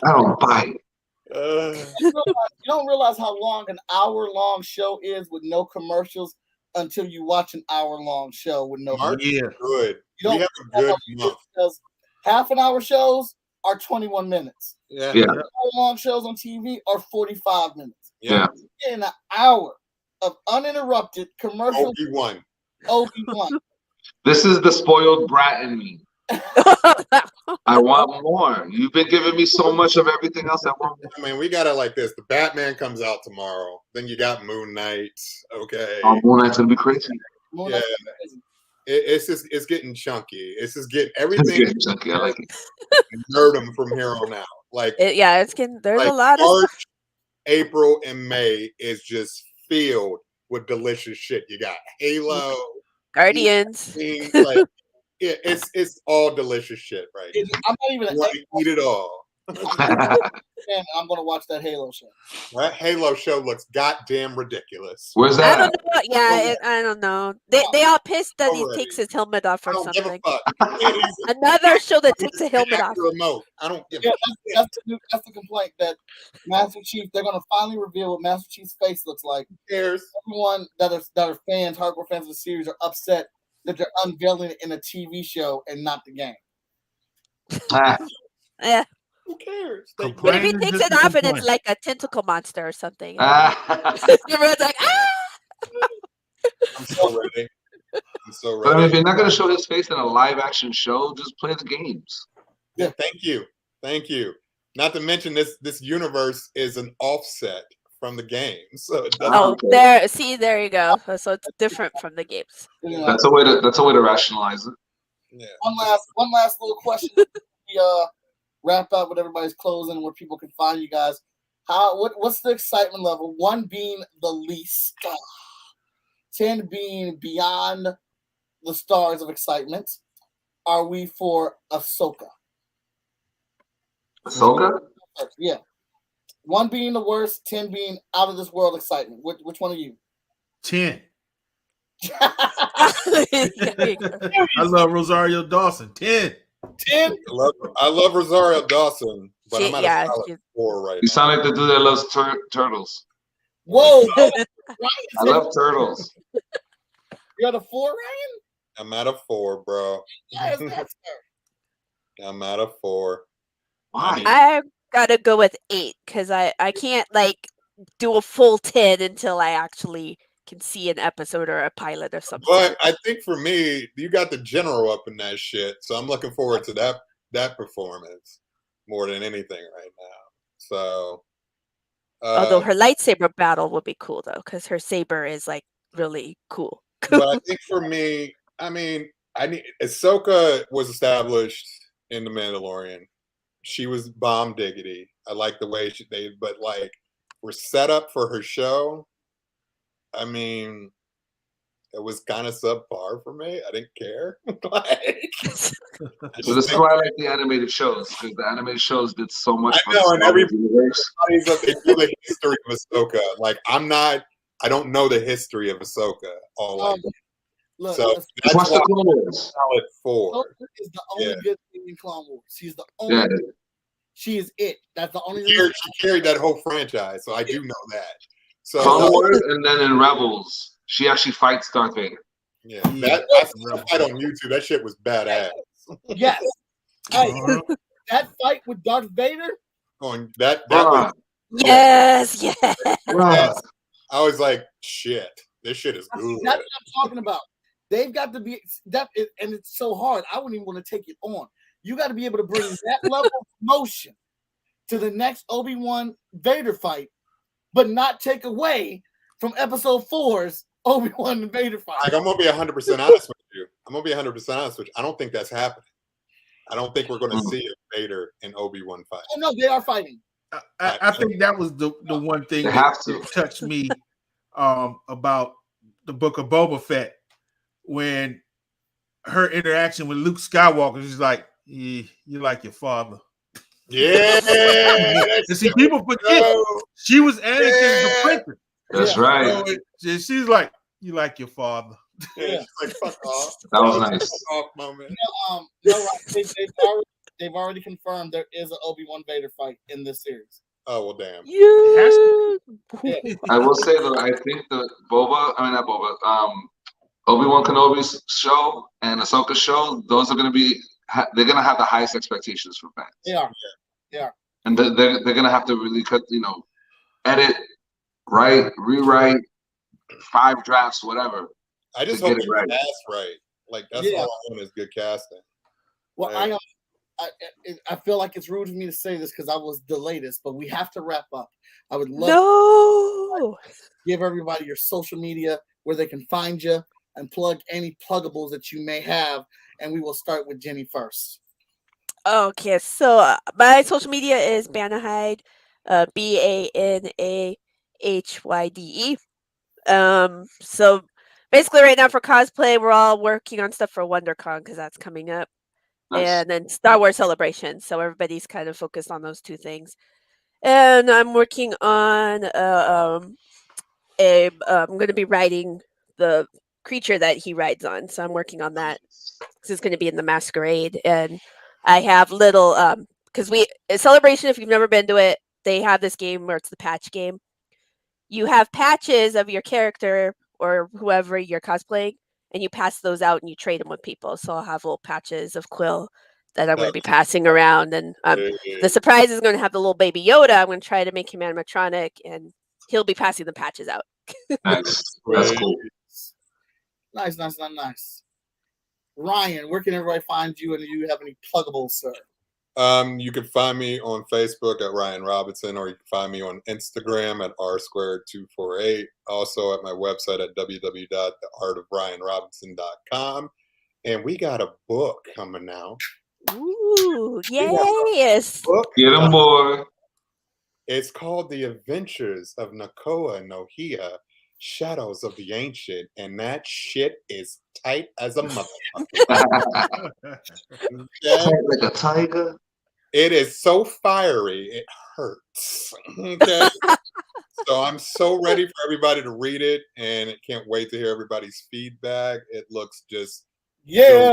Speaker 5: I don't buy it.
Speaker 7: You don't realize how long an hour-long show is with no commercials until you watch an hour-long show with no commercials.
Speaker 3: Yeah, good.
Speaker 7: You don't
Speaker 3: have a good month.
Speaker 7: Because half-an-hour shows are 21 minutes.
Speaker 3: Yeah.
Speaker 7: Hour-long shows on TV are 45 minutes.
Speaker 5: Yeah.
Speaker 7: In an hour of uninterrupted commercial. Obi-Wan.
Speaker 5: This is the spoiled brat in me. I want more. You've been giving me so much of everything else. I want more.
Speaker 3: I mean, we got it like this. The Batman comes out tomorrow. Then you got Moon Knight. Okay.
Speaker 5: Moon Knight's gonna be crazy.
Speaker 3: Yeah. It's getting chunky. It's just getting everything.
Speaker 5: It's getting chunky. I like it.
Speaker 3: Nerdum from here on out. Like
Speaker 6: it's getting. There's
Speaker 3: like
Speaker 6: a lot
Speaker 3: March,
Speaker 6: of
Speaker 3: April, and May is just filled with delicious shit. You got Halo,
Speaker 6: Guardians.
Speaker 3: Like, yeah, it's all delicious shit, right?
Speaker 7: I'm not even
Speaker 3: eat it all.
Speaker 7: And I'm gonna watch that Halo show.
Speaker 3: That Halo show looks goddamn ridiculous.
Speaker 5: Where's that?
Speaker 6: I don't know. Yeah, I don't know. They all pissed that he takes his helmet off or something. Another show that takes a helmet off.
Speaker 3: Remote. I don't give
Speaker 7: that's the complaint that Master Chief. They're gonna finally reveal what Master Chief's face looks like.
Speaker 3: Who cares?
Speaker 7: Everyone that are fans, hardcore fans of the series, are upset that they're unveiling it in a TV show and not the game.
Speaker 6: Yeah.
Speaker 3: Who cares?
Speaker 6: But if he takes it off and it's like a tentacle monster or something, everyone's like,
Speaker 3: I'm so ready.
Speaker 5: But I mean, if you're not going to show his face in a live-action show, just play the games.
Speaker 3: Yeah, thank you. Not to mention this universe is an offset from the game, so
Speaker 6: there you go. So it's different from the games.
Speaker 7: Yeah.
Speaker 5: That's a way to rationalize it.
Speaker 3: Yeah.
Speaker 7: One last little question. We wrap up with everybody's closing and where people can find you guys. What's the excitement level? 1 being the least, 10 being beyond the stars of excitement. Are we for Ahsoka?
Speaker 5: Ahsoka?
Speaker 7: Yeah. 1 being the worst, 10 being out of this world excitement. Which one are you?
Speaker 4: 10. I love Rosario Dawson. 10.
Speaker 3: I love Rosario Dawson, but I'm at a solid 4 right now.
Speaker 5: You sound like the dude that loves turtles.
Speaker 7: Whoa!
Speaker 5: I love turtles.
Speaker 7: You're at a 4, Ryan?
Speaker 3: I'm at a 4, bro.
Speaker 7: Yes, that's fair.
Speaker 3: I'm at a 4.
Speaker 5: Why?
Speaker 6: I gotta go with 8 because I can't do a full 10 until I actually can see an episode or a pilot or something.
Speaker 3: But I think for me, you got the general up in that shit, so I'm looking forward to that performance more than anything right now. So,
Speaker 6: although her lightsaber battle would be cool though, because her saber is really cool.
Speaker 3: But I think for me, Ahsoka was established in The Mandalorian. She was bomb diggity. I like the way but we're set up for her show. I mean, it was kind of subpar for me. I didn't care.
Speaker 5: So this is why I like the animated shows, because the animated shows did so much.
Speaker 3: I know, and everybody's up to the history of Ahsoka. I don't know the history of Ahsoka.
Speaker 7: Look,
Speaker 3: so that's
Speaker 5: watch
Speaker 3: why
Speaker 5: the Clone Wars.
Speaker 3: Solid 4.
Speaker 7: Ahsoka is the only good thing in Clone Wars. She's the only. She is it. That's the only.
Speaker 3: She carried that whole franchise, so I do know that. So
Speaker 5: Clone Wars, and then in Rebels, she actually fights Darth Vader.
Speaker 3: Yeah, that's a fight on YouTube. That shit was badass.
Speaker 7: Yes. Hey, that fight with Darth Vader.
Speaker 3: That was
Speaker 6: Yes, yes.
Speaker 3: Yes. I was like, shit, this shit is good.
Speaker 7: That's what I'm talking about. They've got to be that, and it's so hard. I wouldn't even want to take it on. You got to be able to bring that level of motion to the next Obi-Wan Vader fight, but not take away from Episode 4's Obi-Wan and Vader fight.
Speaker 3: Like, I'm gonna be 100% honest with you. I don't think that's happening. I don't think we're gonna see a Vader and Obi-Wan fight.
Speaker 7: Oh no, they are fighting.
Speaker 4: I think that was the one thing
Speaker 5: They
Speaker 4: that
Speaker 5: have to.
Speaker 4: touched me about the Book of Boba Fett, when her interaction with Luke Skywalker, she's like, "You like your father."
Speaker 3: Yeah.
Speaker 4: And see, people forget she was Anakin the Prince.
Speaker 5: That's right.
Speaker 4: So she's like, "You like your father."
Speaker 3: Yeah, she's like, fuck off.
Speaker 5: That was nice.
Speaker 3: Fuck off moment.
Speaker 7: No, right. They've already confirmed there is an Obi-Wan Vader fight in this series.
Speaker 3: Oh well, damn.
Speaker 6: Yeah.
Speaker 5: I will say though, I think the Obi-Wan Kenobi's show and Ahsoka's show, those are going to be, they're going to have the highest expectations from fans.
Speaker 7: They are.
Speaker 5: And they're going to have to really edit, write, rewrite, 5 drafts, whatever.
Speaker 3: I just
Speaker 5: to
Speaker 3: hope
Speaker 5: get
Speaker 3: it's
Speaker 5: it right.
Speaker 3: cast right. Like that's all I want is good casting.
Speaker 7: Well,
Speaker 3: Right.
Speaker 7: I feel like it's rude of me to say this because I was the latest, but we have to wrap up. I would love
Speaker 6: No.
Speaker 7: to give everybody your social media where they can find you and plug any pluggables that you may have. And we will start with Jenny first.
Speaker 6: Okay, so my social media is Banahide, BANAHYDE. So basically, right now for cosplay, we're all working on stuff for WonderCon because that's coming up.
Speaker 5: Nice.
Speaker 6: And then Star Wars Celebration. So everybody's kind of focused on those 2 things. And I'm working on I'm going to be writing the creature that he rides on. So I'm working on that. This is going to be in the Masquerade, and I have little because Celebration. If you've never been to it, they have this game where it's the patch game. You have patches of your character or whoever you're cosplaying, and you pass those out and you trade them with people. So I'll have little patches of Quill that I'm going to be passing around. And the surprise is going to have the little baby Yoda. I'm going to try to make him animatronic, and he'll be passing the patches out.
Speaker 5: Nice. That's cool.
Speaker 7: Nice. Ryan, where can everybody find you, and do you have any pluggables, sir?
Speaker 3: You can find me on Facebook at Ryan Robinson, or you can find me on Instagram at r248. Also at my website at www.theartofryanrobinson.com. And we got a book coming out.
Speaker 6: Ooh, yes.
Speaker 5: Get him, boy.
Speaker 3: It's called The Adventures of Nakoa Nohea, Shadows of the Ancient, and that shit is tight as a motherfucker. Okay?
Speaker 5: Like a tiger.
Speaker 3: It is so fiery, it hurts. Okay? So I'm so ready for everybody to read it, and I can't wait to hear everybody's feedback. It looks just
Speaker 7: Yeah.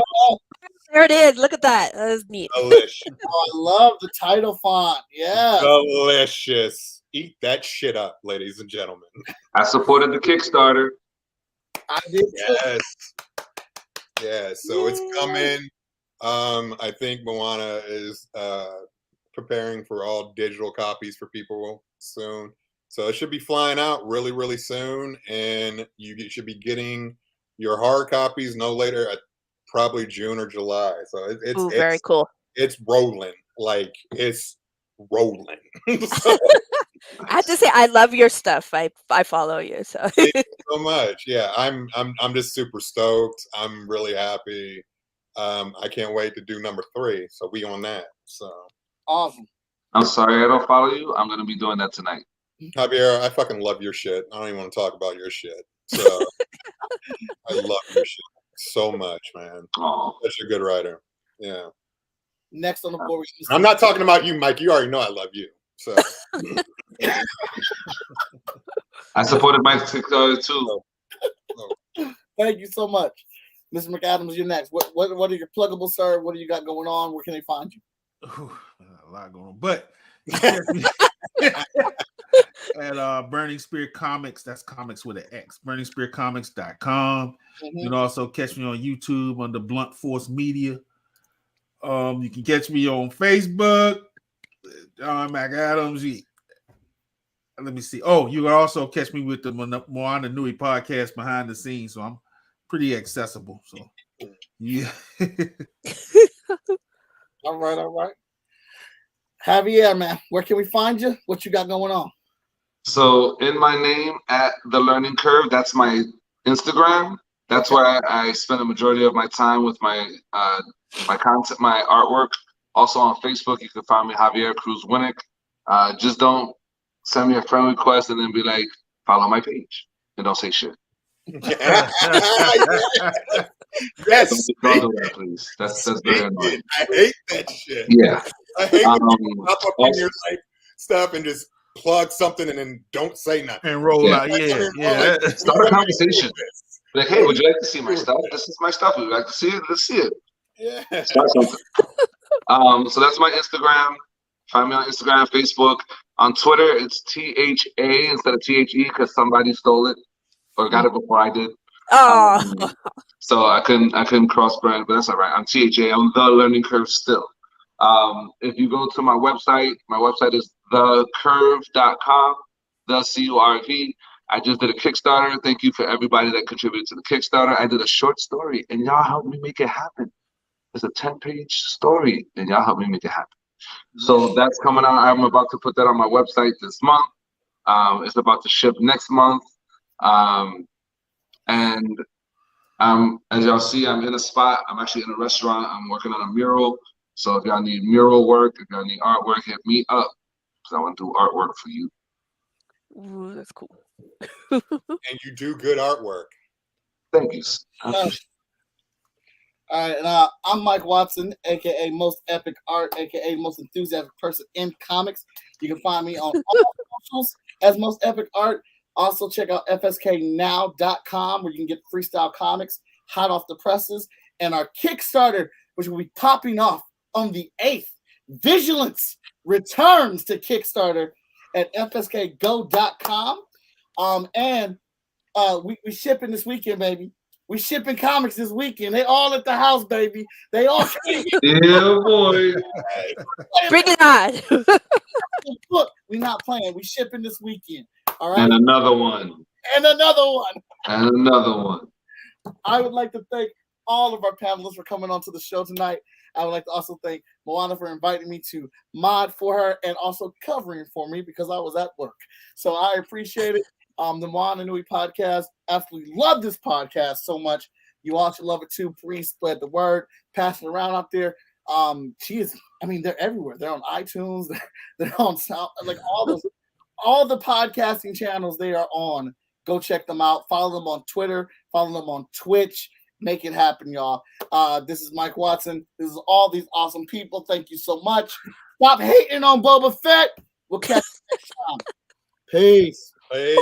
Speaker 6: There it is. Look at that. That is neat.
Speaker 3: delicious.
Speaker 7: Oh, I love the title font. Yeah.
Speaker 3: Delicious. Eat that shit up, ladies and gentlemen.
Speaker 5: I supported the Kickstarter.
Speaker 7: I did too.
Speaker 3: Yes. Yeah, so it's coming. I think Moana is preparing for all digital copies for people soon. So it should be flying out really, really soon. And you should be getting your hard copies no later at probably June or July. So it's
Speaker 6: very cool.
Speaker 3: It's rolling. Like it's rolling.
Speaker 6: I have to say, I love your stuff. I follow you. So
Speaker 3: Thank you so much. Yeah, I'm just super stoked. I'm really happy. I can't wait to do number 3. So we on that. So
Speaker 7: Awesome.
Speaker 5: I'm sorry I don't follow you. I'm going to be doing that tonight.
Speaker 3: Javier, I fucking love your shit. I don't even want to talk about your shit. So I love your shit so much, man.
Speaker 5: Oh,
Speaker 3: Such a good writer. Yeah.
Speaker 7: Next on the board,
Speaker 3: I'm not talking about you, Mike. You already know I love you. So
Speaker 5: I supported Mike Kickstarter too.
Speaker 7: Thank you so much. Mr. McAdams, you're next. What are your pluggables, sir? What do you got going on? Where can they find you?
Speaker 4: Ooh, a lot going on, but at Burning Spirit Comics, that's comics with an X, burningspiritcomics.com. You can also catch me on YouTube under Blunt Force Media. You can catch me on Facebook, McAdams. let me see. Oh, you can also catch me with the Moana Nui Podcast behind the scenes, so I'm pretty accessible. So, yeah.
Speaker 7: All right. Javier, man, where can we find you? What you got going on?
Speaker 5: So in my name at The Learning Curve, that's my Instagram. That's where I spend the majority of my time with my content, my artwork. Also on Facebook, you can find me Javier Cruz Winnick. Just don't send me a friend request and then be like, follow my page and don't say shit.
Speaker 3: Yes.
Speaker 5: Don't do that, please. That's very annoying.
Speaker 3: I hate that shit.
Speaker 5: Yeah.
Speaker 3: I hate when you pop up in your like stuff and just plug something and then don't say nothing.
Speaker 4: And roll out. Yeah.
Speaker 5: Start a conversation. Like, hey, would you like to see my stuff? This is my stuff. Would you like to see it? Let's see it.
Speaker 3: Yeah.
Speaker 5: Start something. So that's my Instagram. Find me on Instagram, Facebook. On Twitter, it's THA instead of THE because somebody stole it or got it before I did.
Speaker 6: Oh.
Speaker 5: So I couldn't cross brand, but that's all right. I'm THA. I'm The Learning Curve still. If you go to my website is thecurve.com, the CURV. I just did a Kickstarter. Thank you for everybody that contributed to the Kickstarter. I did a short story, and y'all helped me make it happen. It's a 10-page story, and y'all helped me make it happen. So that's coming out. I'm about to put that on my website this month. It's about to ship next month. And as y'all see, I'm in a spot. I'm actually in a restaurant. I'm working on a mural. So if y'all need mural work, if y'all need artwork, hit me up because I want to do artwork for you.
Speaker 6: Ooh, that's cool.
Speaker 3: And you do good artwork.
Speaker 5: Thank you.
Speaker 7: All right, I'm Mike Watson, aka Most Epic Art, aka Most Enthusiastic Person in Comics. You can find me on all socials as Most Epic Art. Also, check out FSKnow.com where you can get freestyle comics hot off the presses, and our Kickstarter, which will be popping off on the 8th. Vigilance returns to Kickstarter at FSKgo.com. We shipping this weekend, baby. We shipping comics this weekend. They all at the house, baby. They all
Speaker 5: yeah, boy.
Speaker 6: Bring it on.
Speaker 7: Look, we're not playing. We shipping this weekend. All right.
Speaker 5: And another one.
Speaker 7: And another one.
Speaker 5: And another one.
Speaker 7: I would like to thank all of our panelists for coming onto the show tonight. I would like to also thank Moana for inviting me to mod for her and also covering for me because I was at work. So I appreciate it. The Moana Nui Podcast. Absolutely love this podcast so much. You all should love it too. Please spread the word, pass it around out there. They're everywhere. They're on iTunes. They're on Sound, like all the podcasting channels they are on. Go check them out. Follow them on Twitter. Follow them on Twitch. Make it happen, y'all. This is Mike Watson. This is all these awesome people. Thank you so much. Stop hating on Boba Fett. We'll catch you next time. Peace.
Speaker 3: Peace.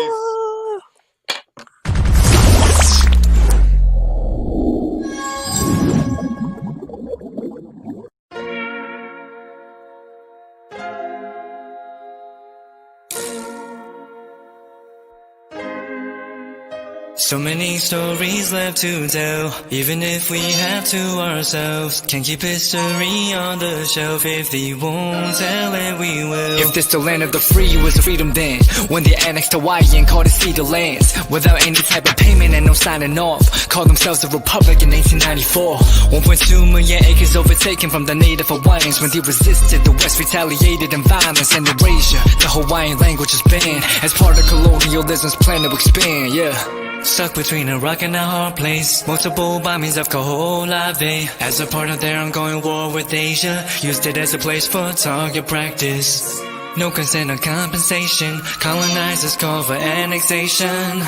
Speaker 9: So many stories left to tell, even if we have to ourselves. Can't keep history on the shelf, if they won't tell it, we will.
Speaker 10: If this the land of the free, it was freedom then. When they annexed Hawaii and called it Cedar Lands, without any type of payment and no signing off. Called themselves the Republic in 1894. 1.2 million acres overtaken from the native Hawaiians. When they resisted, the West retaliated in violence and erasure. The Hawaiian language is banned as part of colonialism's plan to expand, yeah.
Speaker 9: Stuck between a rock and a hard place. Multiple bombings of Kaho'olawe as a part of their ongoing war with Asia. Used it as a place for target practice. No consent or compensation. Colonizers call for annexation.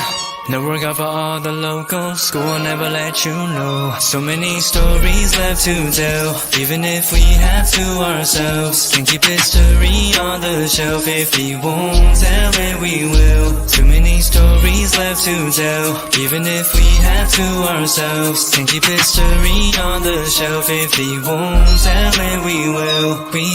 Speaker 9: No work out for all the locals. School will never let you know. So many stories left to tell, even if we have to ourselves. Can't keep history on the shelf, if we won't tell it, we will. Too many stories stories left to tell. Even if we have to ourselves, can keep history on the shelf. If they won't tell it, we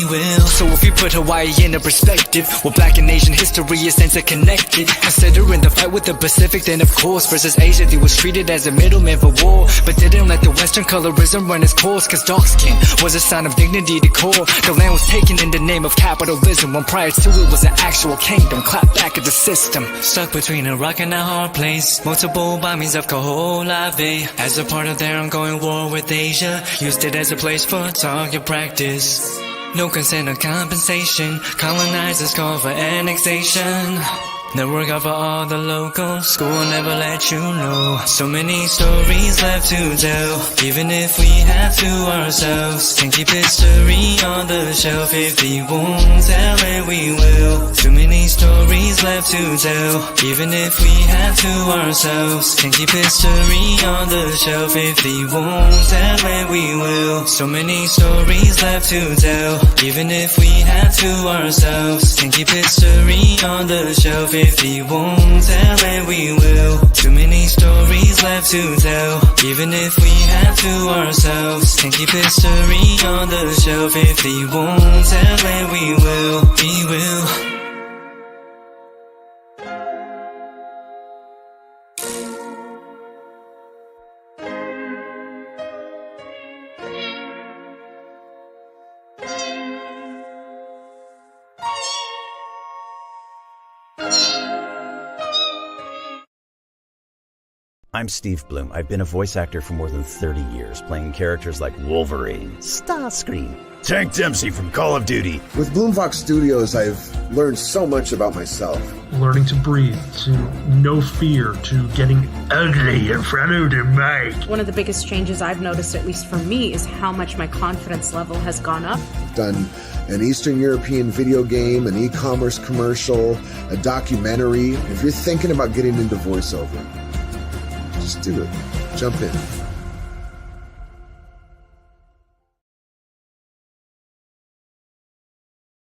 Speaker 9: will.
Speaker 10: So if you put Hawaii in a perspective, well, Black and Asian history is interconnected. Considering the fight with the Pacific, then of course versus Asia, they was treated as a middleman for war, but didn't let the Western colorism run its course. Cause dark skin was a sign of dignity to core. The land was taken in the name of capitalism, when prior to it was an actual kingdom. Clap back at the system.
Speaker 9: Stuck between a rock and a hard place. Multiple bombings of Kaho'olawe. As a part of their ongoing war with Asia, used it as a place for target practice. No consent or compensation. Colonizers call for annexation. The work of all the locals, school will never let you know. So many stories left to tell. Even if we have to ourselves, can keep history on the shelf. If they won't tell it, we will. Too many stories left to tell. Even if we have to ourselves, can keep history on the shelf. If they won't tell it, we will. So many stories left to tell. Even if we have to ourselves, can keep history on the shelf. If they won't tell it, we will. Too many stories left to tell. Even if we have to ourselves, can keep history on the shelf. If they won't tell it, we will.
Speaker 1: I'm Steve Bloom. I've been a voice actor for more than 30 years, playing characters like Wolverine, Starscream, Tank Dempsey from Call of Duty.
Speaker 11: With Bloomfox Studios, I've learned so much about myself.
Speaker 12: Learning to breathe, to no fear, to getting ugly in front of the mic.
Speaker 13: One of the biggest changes I've noticed, at least for me, is how much my confidence level has gone up.
Speaker 11: I've done an Eastern European video game, an e-commerce commercial, a documentary. If you're thinking about getting into voiceover, just do it. Jump in.